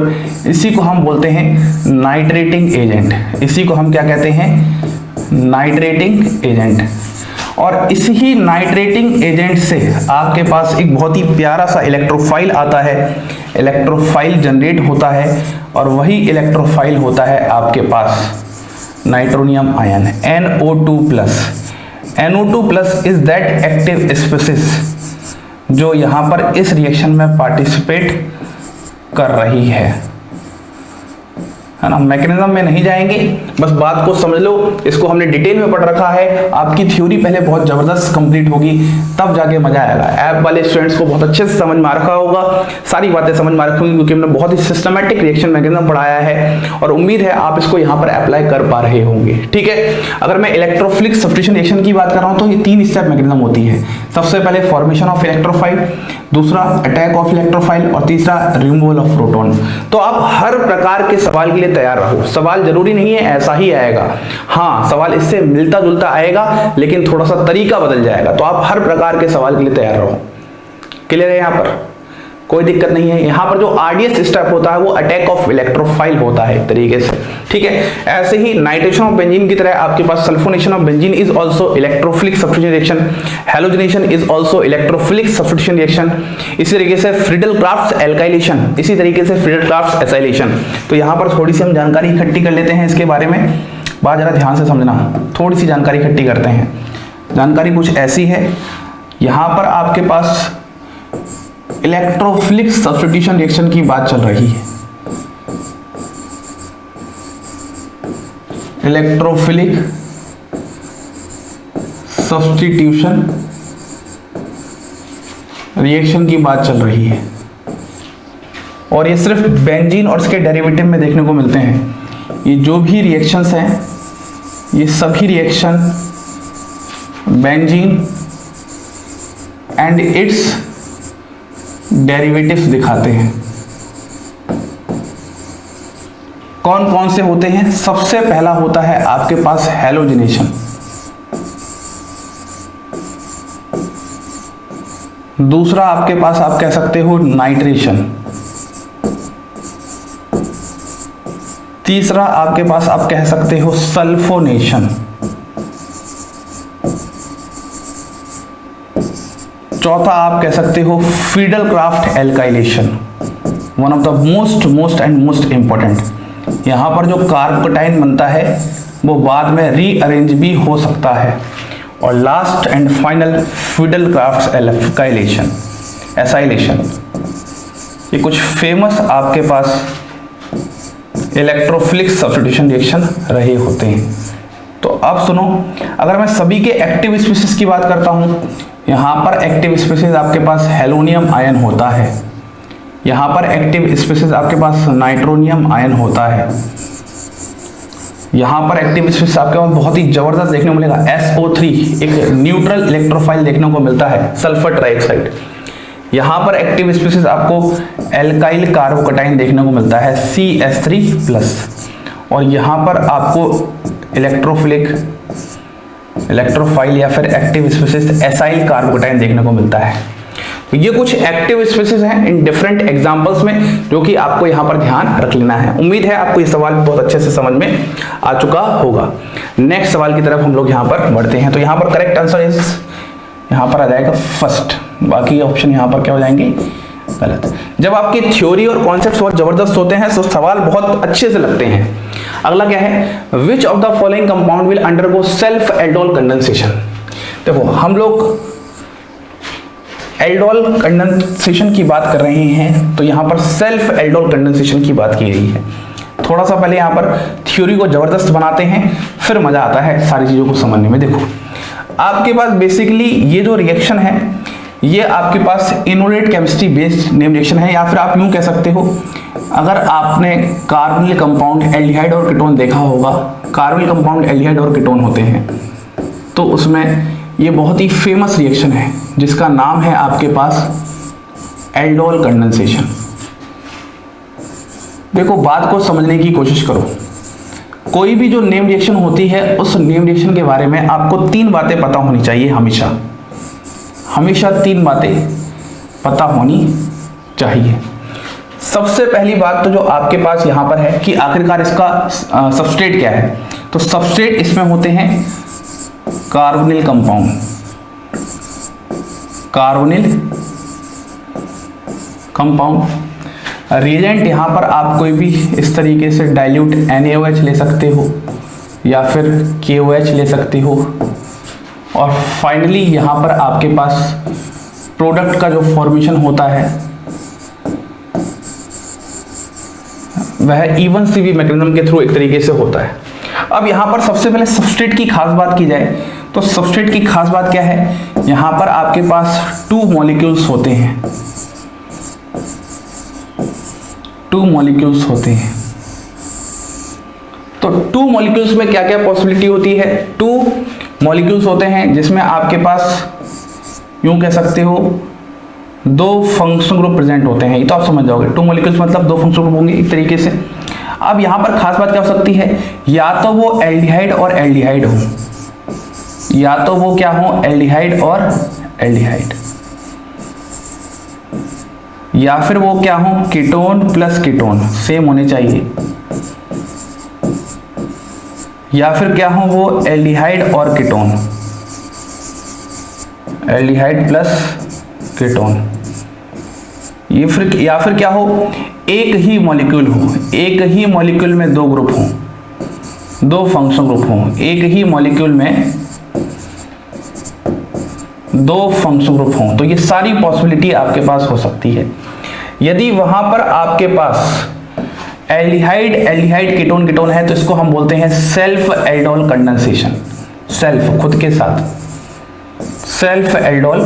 इसी को हम बोलते हैं नाइट्रेटिंग एजेंट। इसी को हम क्या कहते हैं, नाइट्रेटिंग एजेंट। और इसी नाइट्रेटिंग एजेंट से आपके पास एक बहुत ही प्यारा सा इलेक्ट्रोफाइल आता है, इलेक्ट्रोफाइल जनरेट होता है, और वही इलेक्ट्रोफाइल होता है आपके पास nitronium ion NO2+। NO2+ is that active species जो यहाँ पर इस रिएक्शन में पार्टिसिपेट कर रही है ना। मैकेनिज्म में नहीं जाएंगे, बस बात को समझ लो। इसको हमने डिटेल में पढ़ रखा है, आपकी थ्योरी पहले बहुत जबरदस्त कंप्लीट होगी, तब जाके मजा आएगा। ऐप वाले स्टूडेंट्स को बहुत अच्छे से समझ में आ रखा होगा, सारी बातें समझ में आ रखी होंगी, क्योंकि हमने बहुत ही सिस्टमैटिक रिएक्शन मैकेनिज्म पढ़ाया है, और उम्मीद है आप इसको यहाँ पर अप्लाई कर पा रहे होंगे। ठीक है, अगर मैं इलेक्ट्रोफिलिक सब्स्टिट्यूशन रिएक्शन की बात कर रहा हूँ, तो ये 3 स्टेप मैकेनिज्म होती है। सबसे पहले फॉर्मेशन ऑफ इलेक्ट्रोफाइल, दूसरा अटैक ऑफ इलेक्ट्रोफाइल, और तीसरा रिमूवल ऑफ प्रोटॉन। तो आप हर प्रकार के सवाल के लिए लिए तैयार रहो। सवाल जरूरी नहीं है ऐसा ही आएगा, हाँ सवाल इससे मिलता जुलता आएगा लेकिन थोड़ा सा तरीका बदल जाएगा, तो आप हर प्रकार के सवाल के लिए तैयार रहो। क्लियर है? यहाँ पर कोई दिक्कत नहीं है। यहाँ पर जो आरडीएस स्टेप होता है वो अटैक ऑफ इलेक्ट्रोफाइल होता है एक तरीके से, ठीक है। ऐसे ही नाइट्रेशन ऑफ बेंजीन की तरह आपके पास sulphonation of benzene is also electrophilic substitution reaction, halogenation is also electrophilic substitution reaction. इसी तरीके से फ्रीडल-क्राफ्ट्स एल्काइलेशन, इसी तरीके से फ्रीडल-क्राफ्ट्स एसाइलेशन। तो यहाँ पर थोड़ी सी हम जानकारी इकट्ठी कर लेते हैं इसके बारे में, बात जरा ध्यान से समझना, थोड़ी सी जानकारी इकट्ठी करते हैं। जानकारी कुछ ऐसी है, यहाँ पर आपके पास इलेक्ट्रोफिलिक सब्स्टिट्यूशन रिएक्शन की बात चल रही है। इलेक्ट्रोफिलिक सब्स्टिट्यूशन रिएक्शन की बात चल रही है, और ये सिर्फ बेंजीन और इसके डेरिवेटिव में देखने को मिलते हैं। ये जो भी रिएक्शंस हैं ये सभी reaction benzene and it's derivatives दिखाते हैं। कौन कौन से होते हैं? सबसे पहला होता है आपके पास हैलोजनेशन, दूसरा आपके पास आप कह सकते हो नाइट्रेशन, तीसरा आपके पास आप कह सकते हो सल्फोनेशन, चौथा आप कह सकते हो Friedel-Crafts alkylation, one of the most and important. यहाँ पर जो कार्बोकटाइन बनता है वो बाद में रीअरेंज भी हो सकता है। और last and final Friedel-Crafts alkylation, acylation. ये कुछ फेमस आपके पास इलेक्ट्रोफिलिक सब्स्टिट्यूशन रिएक्शन रहे होते हैं। तो अब सुनो, अगर मैं सभी के एक्टिव स्पीशीज की बात करता हूँ, यहाँ पर एक्टिव स्पीशीज आपके पास हेलोनियम आयन होता है, यहाँ पर एक्टिव स्पीशीज आपके पास नाइट्रोनियम आयन होता है, यहाँ पर एक्टिव स्पीशीज आपके पास बहुत ही जबरदस्त देखने को मिलेगा SO3, एक न्यूट्रल इलेक्ट्रोफाइल देखने को मिलता है, सल्फर ट्राइऑक्साइड। यहाँ पर एक्टिव स्पीशीज आपको एल्काइल कार्बोकटाइन देखने को मिलता है CH3+, और यहाँ पर आपको इलेक्ट्रोफाइल या फिर एक्टिव स्पीशीज एसाइल कार्बोकटाइन देखने को मिलता है। तो ये कुछ एक्टिव स्पीशीज हैं इन डिफरेंट एग्जांपल्स में, जो कि आपको यहाँ पर ध्यान रख लेना है। उम्मीद है आपको ये सवाल बहुत अच्छे से समझ में आ चुका होगा। नेक्स्ट सवाल की तरफ हम लोग यहाँ पर बढ़ते हैं। तो यहाँ पर करेक्ट आंसर इज यहाँ पर आ जाएगा फर्स्ट, बाकी ऑप्शन यहाँ पर क्या हो जाएंगे? गलत। जब आपकी थ्योरी और कॉन्सेप्ट्स बहुत जबरदस्त होते हैं तो सवाल बहुत अच्छे से लगते हैं। अगला क्या है? विच of the following compound will undergo self aldol condensation. देखो हम लोग एल्डोल कंडेंसेशन की बात कर रहे हैं, तो यहाँ पर सेल्फ एल्डोल कंडेंसेशन की बात की गई है। थोड़ा सा पहले यहाँ पर थ्योरी को जबरदस्त बनाते हैं, फिर मजा आता है सारी चीजों को समझने में। देखो आपके पास बेसिकली ये जो रिएक्शन है ये आपके पास enolate chemistry based name reaction है, या फिर आप यूं कह सकते हो, अगर आपने कार्बोनिल कंपाउंड एल्डिहाइड और कीटोन देखा होगा, कार्बोनिल कंपाउंड एल्डिहाइड और कीटोन होते हैं, तो उसमें ये बहुत ही फेमस रिएक्शन है जिसका नाम है आपके पास एल्डोल कंडेंसेशन। देखो बात को समझने की कोशिश करो, कोई भी जो नेम रिएक्शन होती है उस नेम रिएक्शन के बारे में आपको 3 बातें पता होनी चाहिए, हमेशा 3 बातें पता होनी चाहिए। सबसे पहली बात तो जो आपके पास यहाँ पर है कि आखिरकार इसका सबस्ट्रेट क्या है, तो सबस्ट्रेट इसमें होते हैं कार्बोनिल कंपाउंड। रिएजेंट यहाँ पर आप कोई भी इस तरीके से डाइल्यूट NaOH ले सकते हो या फिर KOH ले सकते हो, और फाइनली यहाँ पर आपके पास प्रोडक्ट का जो फॉर्मेशन होता है वह इवन सीवी मैकेनिज्म के थ्रू एक तरीके से होता है। अब यहाँ पर सबसे पहले सबस्ट्रेट की खास बात की जाए तो सबस्ट्रेट की खास बात क्या है, यहाँ पर आपके पास 2 मॉलिक्यूल्स होते हैं, 2 मॉलिक्यूल्स होते हैं। तो 2 मॉलिक्यूल्स में क्या क्या पॉसिबिलिटी होती है? 2 मॉलिक्यूल्स होते हैं जिसमें आपके पास यूं कह सकते हो 2 फंक्शनल ग्रुप प्रेजेंट होते हैं। ये तो आप समझ जाओगे, 2 मॉलिक्यूल्स मतलब 2 फंक्शनल ग्रुप होंगे एक तरीके से। अब यहां पर खास बात क्या हो सकती है, या तो वो एल्डिहाइड और एल्डिहाइड हो, या तो वो क्या हो, एल्डिहाइड और एल्डिहाइड, या फिर वो क्या हो, कीटोन प्लस कीटोन सेम होने चाहिए, या फिर क्या हो वो एल्डिहाइड और कीटोन, एल्डिहाइड प्लस कीटोन, ये फिर या फिर क्या हो, एक ही मॉलिक्यूल हो, एक ही मॉलिक्यूल में दो ग्रुप हो, दो फंक्शनल ग्रुप हो, एक ही मॉलिक्यूल में दो फंक्शनल ग्रुप हो, तो ये सारी पॉसिबिलिटी आपके पास हो सकती है। यदि वहां पर आपके पास एल्डिहाइड एल्डिहाइड कीटोन कीटोन है तो इसको हम बोलते हैं सेल्फ एल्डोल कंडेंसेशन, सेल्फ खुद के साथ, सेल्फ एल्डोल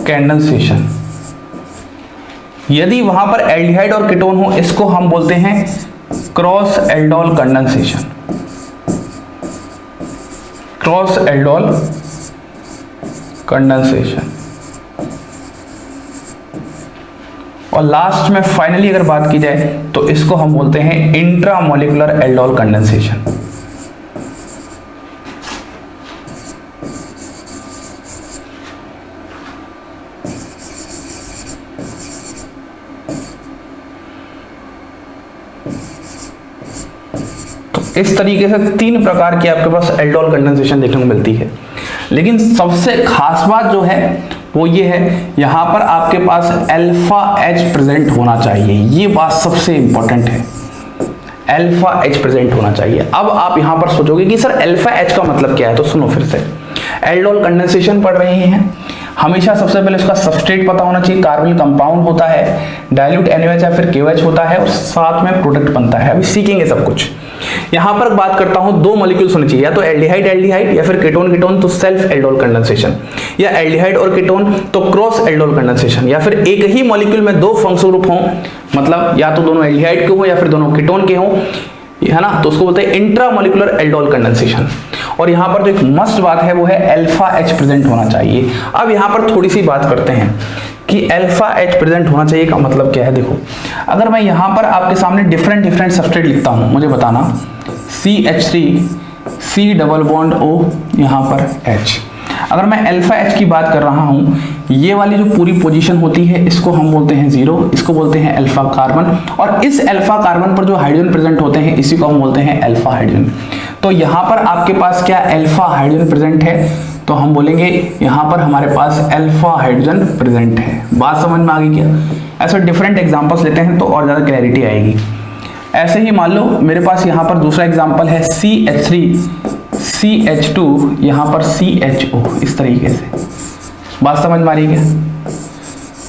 कंडेंसेशन। यदि वहां पर एल्डिहाइड और कीटोन हो इसको हम बोलते हैं cross aldol condensation, cross aldol condensation. और लास्ट में फाइनली अगर बात की जाए तो इसको हम बोलते हैं इंट्रामोलिकुलर एल्डोल कंडेंसेशन। तो इस तरीके से तीन प्रकार की आपके पास एल्डोल कंडेंसेशन देखने को मिलती है। लेकिन सबसे खास बात जो है वो ये है, यहां पर आपके पास अल्फा एच प्रेजेंट होना चाहिए, ये बात सबसे इंपॉर्टेंट है, अल्फा एच प्रेजेंट होना चाहिए। अब आप यहां पर सोचोगे कि सर अल्फा एच का मतलब क्या है, तो सुनो फिर से, एल्डोल कंडेंसेशन पढ़ रहे हैं, हमेशा सबसे पहले उसका सबस्ट्रेट पता होना चाहिए, कार्बोनिल कंपाउंड होता है, डाइल्यूट NaOH या फिर KOH होता है और साथ में प्रोडक्ट बनता है। अभी सीखेंगे सब कुछ। यहां पर बात करता हूं दो मॉलिक्यूल्स होने चाहिए, या तो एल्डिहाइड एल्डिहाइड या फिर कीटोन कीटोन तो सेल्फ एल्डोल कंडेंसेशन, या एल्डिहाइड और कीटोन तो क्रॉस एल्डोल कंडेंसेशन, या फिर एक ही मॉलिक्यूल में दो फंक्शनल ग्रुप हों, मतलब या तो दोनों एल्डिहाइड के हो या फिर दोनों कीटोन के हों, है ना, तो उसको बोलते हैं इंट्रामोलिकुलर एल्डोल कंडेंसेशन। और यहां पर जो एक मस्ट बात है वो है अल्फा एच प्रेजेंट होना चाहिए। अब यहां पर थोड़ी सी बात करते हैं कि अल्फा एच प्रेजेंट होना चाहिए का मतलब क्या है। देखो, अगर मैं यहां पर आपके सामने डिफरेंट डिफरेंट सबस्ट्रेट लिखता हूं, मुझे बताना CH3 C double bond O यहां पर H, अगर मैं अल्फा एच की बात कर रहा हूं, ये वाली जो पूरी पोजीशन होती है इसको हम बोलते हैं 0, इसको बोलते हैं अल्फा कार्बन, और इस अल्फा कार्बन पर जो हाइड्रोजन प्रेजेंट होते हैं इसी को हम बोलते हैं अल्फा हाइड्रोजन। तो यहाँ पर आपके पास क्या अल्फा हाइड्रोजन प्रेजेंट है, तो हम बोलेंगे यहाँ पर हमारे पास अल्फा हाइड्रोजन प्रेजेंट है। बात समझ में आ गई क्या? ऐसे डिफरेंट एग्जांपल्स लेते हैं तो और ज़्यादा क्लैरिटी आएगी। ऐसे ही मान लो मेरे पास यहाँ पर दूसरा एग्जांपल है CH3 CH2 यहाँ पर CHO, इस तरीके से। बात समझ में आ रही है?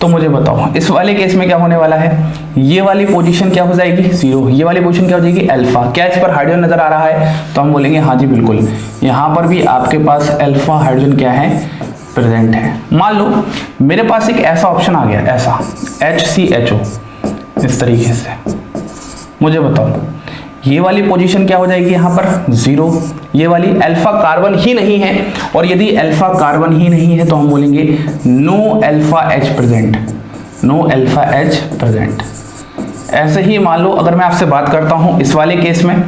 तो मुझे बताओ इस वाले केस में क्या होने वाला है, ये वाली पोजीशन क्या हो जाएगी 0, ये वाली पोजीशन क्या हो जाएगी अल्फा। क्या इस पर हाइड्रोजन नजर आ रहा है, तो हम बोलेंगे हाँ जी बिल्कुल, यहाँ पर भी आपके पास अल्फा हाइड्रोजन क्या है प्रेजेंट है। मान लो मेरे पास एक ऐसा ऑप्शन आ गया, ऐसा HCHO इस तरीके से, मुझे बताओ ये वाली पोजीशन क्या हो जाएगी यहाँ पर 0, ये वाली अल्फा कार्बन ही नहीं है, और यदि अल्फा कार्बन ही नहीं है तो हम बोलेंगे no alpha H present, no alpha H present. ऐसे ही मान लो अगर मैं आपसे बात करता हूँ इस वाले केस में,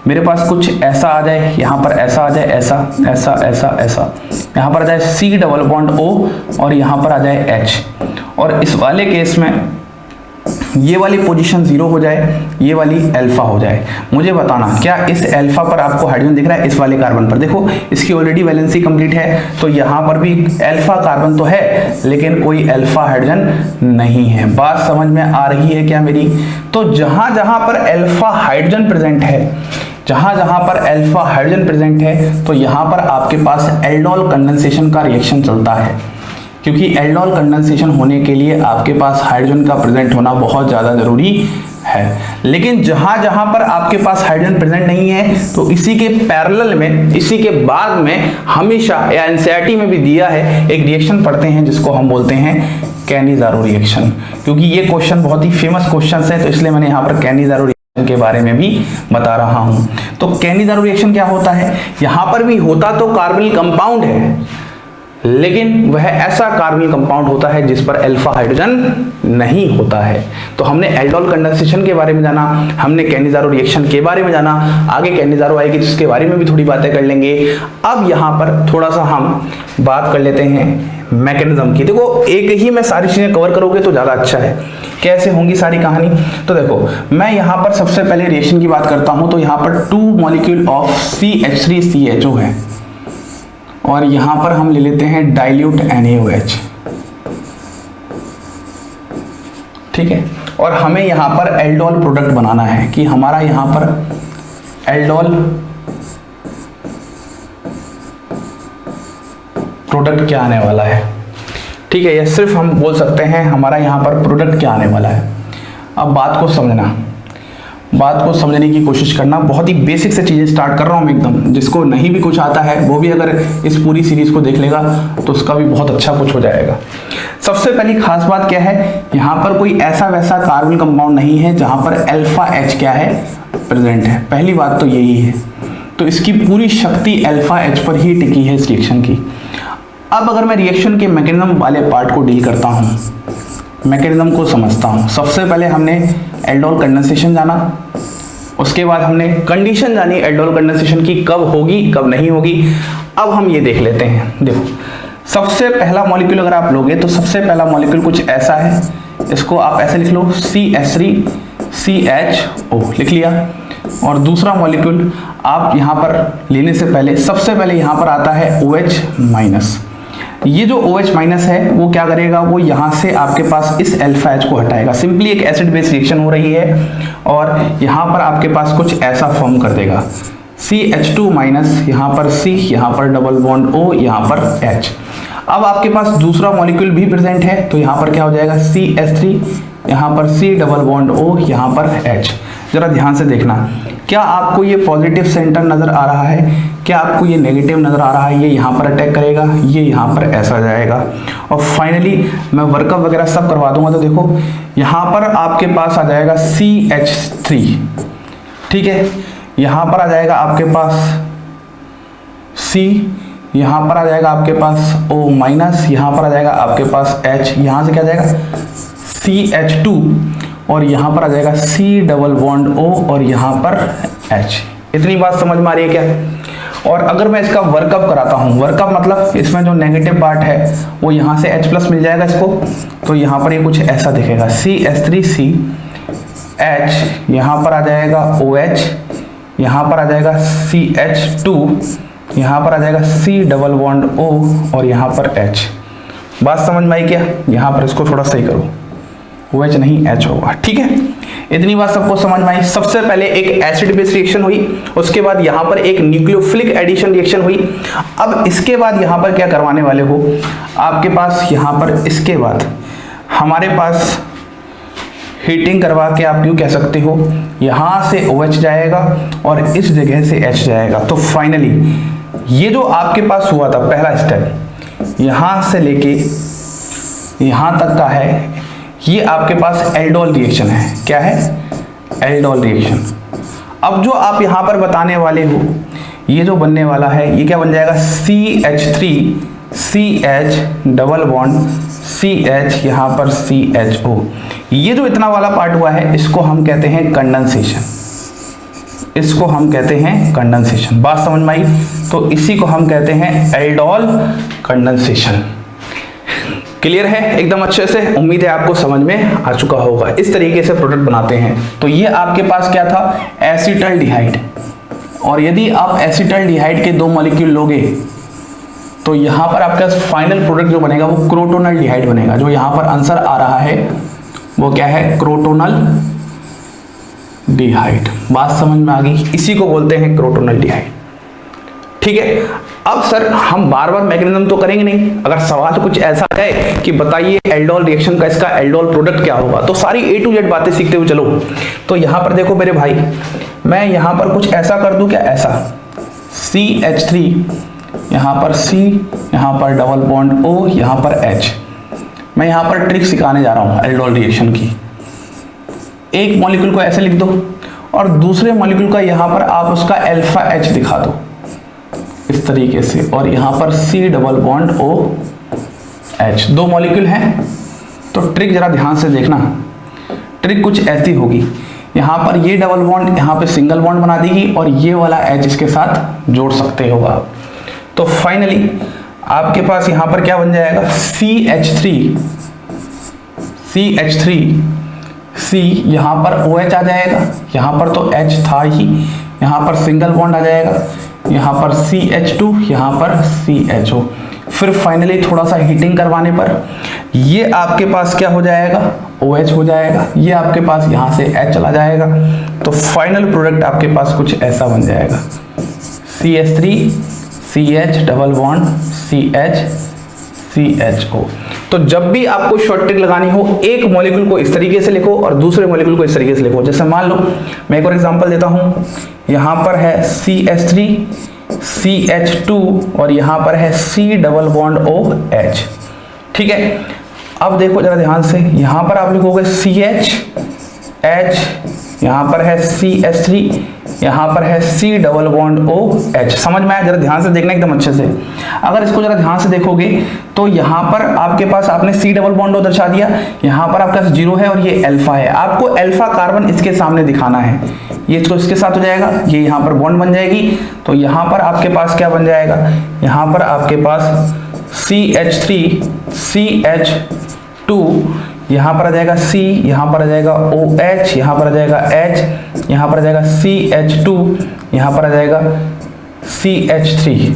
मेरे पास कुछ ऐसा आ जाए, यहाँ पर ऐसा आ जाए, ऐसा ऐसा ऐसा ऐसा, यहाँ पर आ जाए C डबल बॉन्ड O और यहाँ पर आ जाए H, और इस वाले केस में ये वाली पोजीशन 0 हो जाए, ये वाली अल्फा हो जाए। मुझे बताना क्या इस अल्फा पर आपको हाइड्रोजन दिख रहा है, इस वाले कार्बन पर देखो इसकी ऑलरेडी वैलेंसी कंप्लीट है, तो यहाँ पर भी अल्फा कार्बन तो है लेकिन कोई अल्फा हाइड्रोजन नहीं है। बात समझ में आ रही है क्या मेरी? तो जहां जहां पर अल्फा हाइड्रोजन प्रेजेंट है, जहां जहां पर अल्फा हाइड्रोजन प्रेजेंट है, तो यहाँ पर आपके पास एल्डोल कंडेंसेशन का रिएक्शन चलता है, क्योंकि एल्डोल कंडेंसेशन होने के लिए आपके पास हाइड्रोजन का प्रेजेंट होना बहुत ज़्यादा ज़रूरी है। लेकिन जहां जहां पर आपके पास हाइड्रोजन प्रेजेंट नहीं है, तो इसी के पैरेलल में, इसी के बाद में हमेशा, या एनसीईआरटी में भी दिया है, एक रिएक्शन पढ़ते हैं जिसको हम बोलते हैं कैनिज़ारो रिएक्शन। क्योंकि ये क्वेश्चन बहुत ही फेमस क्वेश्चन है, तो इसलिए मैंने यहाँ पर कैनिज़ारो रिएक्शन के बारे में भी बता रहा हूँ। तो कैनिज़ारो रिएक्शन क्या होता है, यहाँ पर भी होता तो कार्बोनिल कंपाउंड है, लेकिन वह ऐसा कार्बनिक कंपाउंड होता है जिस पर अल्फा हाइड्रोजन नहीं होता है। तो हमने एल्डोल कंडेंसेशन के बारे में जाना, हमने कैनिज़ारो रिएक्शन के बारे में जाना, आगे कैनिज़ारो आएगी जिसके बारे में भी थोड़ी बातें कर लेंगे। अब यहाँ पर थोड़ा सा हम बात कर लेते हैं मैकेनिज्म की। देखो एक ही में सारी चीजें कवर करोगे तो ज्यादा अच्छा है। कैसे होंगी सारी कहानी, तो देखो मैं यहाँ पर सबसे पहले रिएक्शन की बात करता हूं। तो यहाँ पर 2 मॉलिक्यूल ऑफ CH3CHO है और यहाँ पर हम ले लेते हैं डाइल्यूट NaOH, ठीक है। और हमें यहाँ पर एल्डोल प्रोडक्ट बनाना है कि हमारा यहाँ पर एल्डोल प्रोडक्ट क्या आने वाला है, ठीक है। या सिर्फ हम बोल सकते हैं हमारा यहाँ पर प्रोडक्ट क्या आने वाला है। अब बात को समझने की कोशिश करना। बहुत ही बेसिक से चीज़ें स्टार्ट कर रहा हूँ एकदम, जिसको नहीं भी कुछ आता है वो भी अगर इस पूरी सीरीज को देख लेगा तो उसका भी बहुत अच्छा कुछ हो जाएगा। सबसे पहली खास बात क्या है, यहाँ पर कोई ऐसा वैसा कार्बन कंपाउंड नहीं है जहाँ पर अल्फा H क्या है, प्रेजेंट है। पहली बात तो यही है। तो इसकी पूरी शक्ति अल्फा H पर ही टिकी है इस रिएक्शन की। अब अगर मैं रिएक्शन के मैकेनिज्म वाले पार्ट को डील करता हूँ, मैकेनिज्म को समझता हूँ। सबसे पहले हमने एल्डोल कंडेंसेशन जाना, उसके बाद हमने कंडीशन जानी एल्डोल कंडेंसेशन की, कब होगी कब नहीं होगी। अब हम ये देख लेते हैं। देखो सबसे पहला मॉलिक्यूल अगर आप लोगे तो सबसे पहला मॉलिक्यूल कुछ ऐसा है, इसको आप ऐसे लिख लो CH3CHO लिख लिया। और दूसरा मॉलिक्यूल आप यहाँ पर लेने से पहले सबसे पहले यहाँ पर आता है OH-। ये जो OH- है वो क्या करेगा, वो यहाँ से आपके पास इस अल्फा H को हटाएगा। सिंपली एक एसिड बेस रिएक्शन हो रही है और यहाँ पर आपके पास कुछ ऐसा फॉर्म कर देगा CH2-, यहाँ पर C, यहाँ पर डबल बॉन्ड O, यहाँ पर H। अब आपके पास दूसरा मॉलिक्यूल भी प्रेजेंट है तो यहाँ पर क्या हो जाएगा CH3, यहाँ पर C डबल बॉन्ड O, यहाँ पर H। जरा ध्यान से देखना, क्या आपको ये पॉजिटिव सेंटर नजर आ रहा है, क्या आपको ये नेगेटिव नजर आ रहा है। ये यहाँ पर अटैक करेगा, ये यहाँ पर ऐसा जाएगा। और फाइनली मैं वर्कअप वगैरह सब करवा दूंगा। तो देखो यहाँ पर आपके पास आ जाएगा CH3, ठीक है। यहाँ पर आ जाएगा आपके पास C, यहाँ पर आ जाएगा आपके पास O-, यहाँ पर आ जाएगा आपके पास H, यहाँ से क्या आ जाएगा CH2 और यहाँ पर आ जाएगा C डबल बॉन्ड O और यहाँ पर H। इतनी बात समझ में आ रही है क्या। और अगर मैं इसका वर्कअप कराता हूँ, वर्कअप मतलब इसमें जो नेगेटिव पार्ट है वो यहाँ से H+ मिल जाएगा इसको, तो यहाँ पर ये कुछ ऐसा दिखेगा CH3C H, यहाँ पर आ जाएगा OH, यहाँ पर आ जाएगा CH2, यहाँ पर आ जाएगा C डबल बॉन्ड O और यहाँ पर H। बात समझ में आई क्या। यहाँ पर इसको थोड़ा सही करो, OH नहीं H होगा, ठीक है। इतनी बात सबको समझ में आई। सबसे पहले एक एसिड बेस रिएक्शन हुई, उसके बाद यहाँ पर एक न्यूक्लियोफिलिक एडिशन रिएक्शन हुई। अब इसके बाद यहाँ पर क्या करवाने वाले हो, आपके पास यहाँ पर इसके बाद हमारे पास हीटिंग करवा के आप यूँ कह सकते हो, यहाँ से OH जाएगा और इस जगह से H जाएगा। तो फाइनली ये जो आपके पास हुआ था पहला स्टेप, यहाँ से लेके यहाँ तक का है, ये आपके पास एल्डोल रिएक्शन है। क्या है, एल्डोल रिएक्शन। अब जो आप यहाँ पर बताने वाले हो, ये जो बनने वाला है ये क्या बन जाएगा CH3CH डबल बॉन्ड CH, यहाँ पर CHO। ये जो इतना वाला पार्ट हुआ है इसको हम कहते हैं कंडेंसेशन, इसको हम कहते हैं कंडेंसेशन। बात समझ में आई। तो इसी को हम कहते हैं एल्डोल कंडेंसेशन। क्लियर है एकदम अच्छे से, उम्मीद है आपको समझ में आ चुका होगा। इस तरीके से प्रोडक्ट बनाते हैं। तो ये आपके पास क्या था, एसिटल्डिहाइड। और यदि आप एसिटल्डिहाइड के 2 मॉलिक्यूल लोगे तो यहाँ पर आपका फाइनल प्रोडक्ट जो बनेगा वो क्रोटोनल्डिहाइड बनेगा। जो यहाँ पर आंसर आ रहा है वो क्या है, क्रोटोनल्डिहाइड। बात समझ में आ गई, इसी को बोलते हैं क्रोटोनल्डिहाइड, ठीक है। अब सर हम बार बार मैकेनिज्म तो करेंगे नहीं, अगर सवाल कुछ ऐसा है कि बताइए एल्डोल रिएक्शन का इसका एल्डोल प्रोडक्ट क्या होगा, तो सारी A to Z बातें सीखते हुए चलो। तो यहाँ पर देखो मेरे भाई, मैं यहाँ पर कुछ ऐसा कर दूं क्या, ऐसा CH3, यहाँ पर C, यहाँ पर डबल बॉन्ड O, यहाँ पर H। मैं यहाँ पर ट्रिक सिखाने जा रहा हूँ एल्डोल रिएक्शन की। एक मॉलिक्यूल को ऐसे लिख दो और दूसरे मॉलिक्यूल का यहाँ पर आप उसका अल्फा H दिखा दो। इस तरीके से, और यहाँ पर C double bond OH, 2 molecule हैं। तो ट्रिक जरा ध्यान से देखना, ट्रिक कुछ ऐसी होगी, यहाँ पर ये डबल बॉन्ड यहाँ पे सिंगल बॉन्ड बना देगी और ये वाला H इसके साथ जोड़ सकते हो आप। तो फाइनली आपके पास यहाँ पर क्या बन जाएगा, CH3, C यहाँ पर OH आ जाएगा, यहाँ पर तो H था ही, यहाँ पर सिंगल बॉन्ड आ जाएगा, यहाँ पर CH2, यहाँ पर CHO। फिर फाइनली थोड़ा सा हीटिंग करवाने पर ये आपके पास क्या हो जाएगा, OH हो जाएगा, ये आपके पास यहाँ से H चला जाएगा। तो फाइनल प्रोडक्ट आपके पास कुछ ऐसा बन जाएगा, CH3 CH double bond CH CHO। तो जब भी आपको शॉर्ट ट्रिक लगानी हो, एक मॉलिक्यूल को इस तरीके से लिखो और दूसरे मॉलिक्यूल को इस तरीके से लिखो। जैसे मान लो मैं एक और एग्जांपल देता हूं, यहाँ पर है CH3 CH2 और यहाँ पर है C डबल बॉन्ड OH, ठीक है। अब देखो जरा ध्यान से, यहाँ पर आप लिखोगे CH H, यहाँ पर है CH3, यहाँ पर है C डबल बॉन्ड OH। समझ में आया? जरा ध्यान से देखना एकदम अच्छे से। अगर इसको जरा ध्यान से देखोगे तो यहाँ पर आपके पास आपने C डबल बॉन्ड O दर्शा दिया, यहाँ पर आपका 0 है और ये अल्फा है। आपको अल्फा कार्बन इसके सामने दिखाना है, ये तो इसके साथ हो जाएगा, ये यहाँ पर बॉन्ड बन जाएगी। तो यहाँ पर आपके पास क्या बन जाएगा, यहाँ पर आपके पास CH3 CH2, यहाँ पर आ जाएगा C, यहाँ पर आ जाएगा OH, यहाँ पर आ जाएगा H, यहाँ पर आ जाएगा CH2, यहाँ पर आ जाएगा CH3।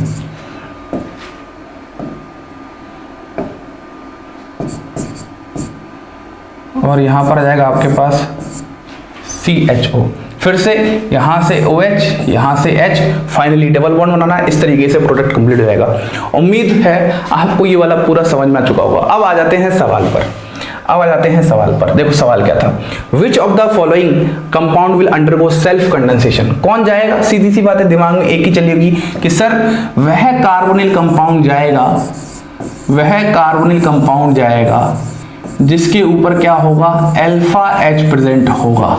और यहाँ पर आ जाएगा आपके पास CHO। फिर से यहाँ से OH, यहाँ से H, फाइनली डबल बॉन्ड बनाना। इस तरीके से प्रोडक्ट कंप्लीट हो जाएगा। उम्मीद है आपको ये वाला पूरा समझ में आ चुका होगा। अब आ जाते हैं सवाल पर। देखो सवाल क्या था, विच of the following compound will undergo self condensation. कौन जाएगा, सीधी सी बात है, दिमाग में एक ही चली होगी कि सर वह कार्बोनिल कंपाउंड जाएगा जिसके ऊपर क्या होगा, अल्फा H प्रेजेंट होगा,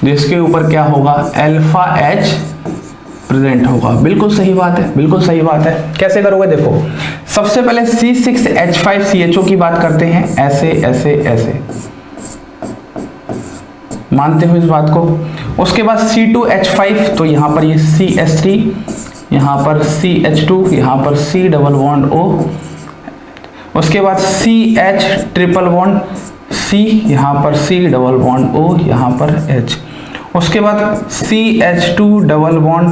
जिसके ऊपर क्या होगा, अल्फा H प्रेजेंट होगा। बिल्कुल सही बात है। कैसे करोगे, देखो सबसे पहले C6H5CHO की बात करते हैं, ऐसे मानते हो इस बात को। उसके बाद C2H5, तो यहाँ पर ये CH3, यहाँ पर CH2, यहाँ पर C डबल बॉन्ड O। उसके बाद CH ट्रिपल बॉन्ड C, यहाँ पर C डबल बॉन्ड O, यहाँ पर H। उसके बाद CH2 डबल बॉन्ड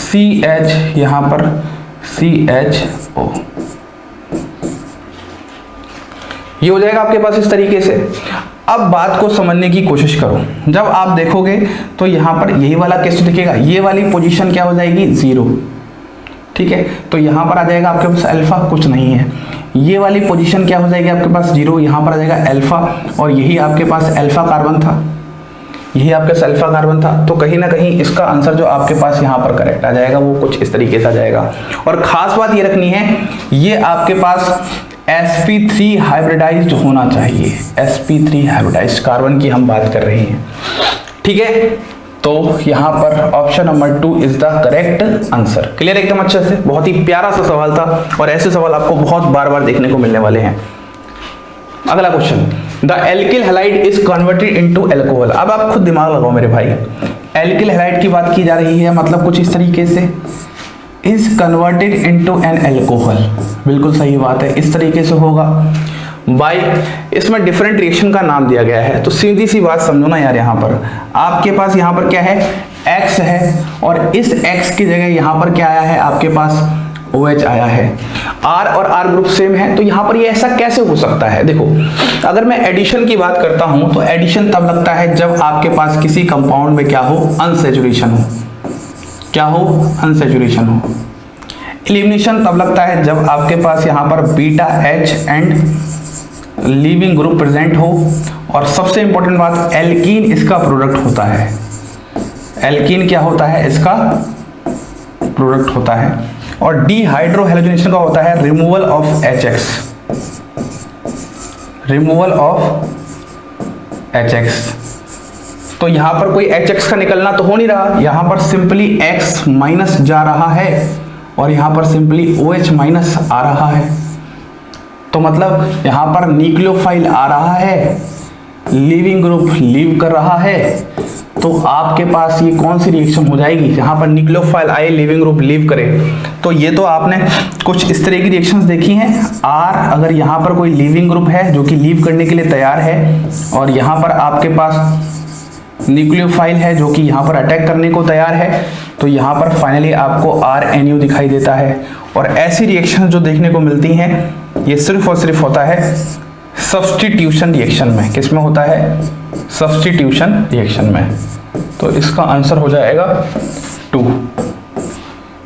CH, यहाँ पर CHO। ये हो जाएगा आपके पास इस तरीके से। अब बात को समझने की कोशिश करो। जब आप देखोगे तो यहाँ पर यही वाला केस दिखेगा, ये वाली पोजीशन क्या हो जाएगी, 0, ठीक है। तो यहाँ पर आ जाएगा आपके पास अल्फा, कुछ नहीं है। ये वाली पोजीशन क्या हो जाएगी आपके पास, 0, यहाँ पर आ जाएगा अल्फा, और यही आपके पास अल्फा कार्बन था। तो कहीं ना कहीं इसका आंसर जो आपके पास यहाँ पर करेक्ट आ जाएगा वो कुछ इस तरीके से आ जाएगा। और खास बात ये रखनी है, ये आपके पास sp3 हाइब्रिडाइज्ड होना चाहिए। sp3 हाइब्रिडाइज्ड कार्बन की हम बात कर रहे हैं, ठीक है। तो यहाँ पर option number 2 is the correct answer. Clear एकदम अच्छे से। बहुत ही प्यारा सा सवाल था और ऐसे सवाल आपको बहुत बार बार देखने को मिलने वाले हैं। अगला question, the alkyl halide is converted into alcohol. अब आप खुद दिमाग लगाओ मेरे भाई, एल्किल हैलाइड की बात की जा रही है, मतलब कुछ इस तरीके से, is converted into an alcohol. बिल्कुल सही बात है, इस तरीके से होगा बाय, इसमें डिफरेंट रिएक्शन का नाम दिया गया है। तो सीधी सी बात समझो ना यार, यहाँ पर आपके पास यहाँ पर क्या है, X है, और इस X की जगह यहाँ पर क्या आया है आपके पास, OH आया है। R और R ग्रुप सेम है, तो यहाँ पर ये ऐसा कैसे हो सकता है। देखो अगर मैं एडिशन की बात करता हूँ तो एडिशन तब लगता है जब आपके पास किसी कंपाउंड में क्या हो, अनसैचुरेशन हो। क्या हो, अनसैचुरेशन हो। एलिमिनेशन तब लगता है जब आपके पास यहाँ पर beta H and leaving group present हो। और सबसे इंपॉर्टेंट बात, एल्कीन इसका प्रोडक्ट होता है। एल्कीन क्या होता है, इसका प्रोडक्ट होता है। और डिहाइड्रोहैलोजनेशन का होता है removal of HX, removal of HX। तो यहां पर कोई HX का निकलना तो हो नहीं रहा, यहां पर सिंपली X माइनस जा रहा है और यहाँ पर सिंपली OH माइनस आ रहा है, तो मतलब यहाँ पर न्यूक्लियोफाइल आ रहा है, लीविंग ग्रुप लीव कर रहा है, तो आपके पास ये कौन सी रिएक्शन हो जाएगी, जहाँ पर न्यूक्लियोफाइल आए लिविंग ग्रुप लीव करे। तो ये तो आपने कुछ इस तरह की रिएक्शंस देखी हैं। R अगर यहाँ पर कोई लिविंग ग्रुप है जो कि लीव करने के लिए तैयार है, और यहाँ पर आपके पास न्यूक्लियोफाइल है जो कि यहाँ पर अटैक करने को तैयार है, तो यहाँ पर फाइनली आपको RNU दिखाई देता है। और ऐसी रिएक्शन जो देखने को मिलती हैं ये सिर्फ और सिर्फ होता है सब्स्टिट्यूशन रिएक्शन में। किस में होता है? सब्स्टिट्यूशन रिएक्शन में। तो इसका आंसर हो जाएगा 2।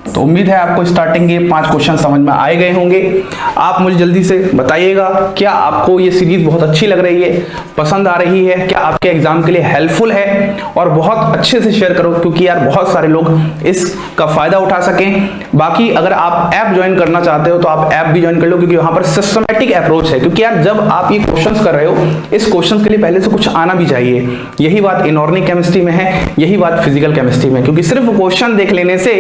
तो उम्मीद है आपको स्टार्टिंग के 5 क्वेश्चन समझ में आए गए होंगे। आप मुझे जल्दी से बताइएगा, क्या आपको ये सीरीज बहुत अच्छी लग रही है, पसंद आ रही है, क्या आपके एग्जाम के लिए हेल्पफुल है? और बहुत अच्छे से शेयर करो, क्योंकि यार बहुत सारे लोग इसका फायदा उठा सकें। बाकी अगर आप ऐप ज्वाइन करना चाहते हो तो आप ऐप भी ज्वाइन कर लो, क्योंकि वहां पर सिस्टमैटिक अप्रोच है। क्योंकि यार जब आप ये क्वेश्चन कर रहे हो, इस क्वेश्चन के लिए पहले से कुछ आना भी चाहिए। यही बात इनऑर्गेनिक केमिस्ट्री में है, यही बात फिजिकल केमिस्ट्री में, क्योंकि सिर्फ क्वेश्चन देख लेने से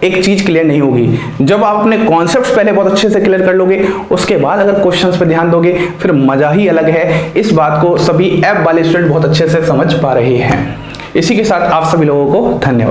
एक चीज क्लियर नहीं होगी। जब आप अपने कॉन्सेप्ट्स पहले बहुत अच्छे से क्लियर कर लोगे, उसके बाद अगर क्वेश्चंस पे ध्यान दोगे, फिर मजा ही अलग है। इस बात को सभी ऐप वाले स्टूडेंट बहुत अच्छे से समझ पा रहे हैं। इसी के साथ आप सभी लोगों को धन्यवाद।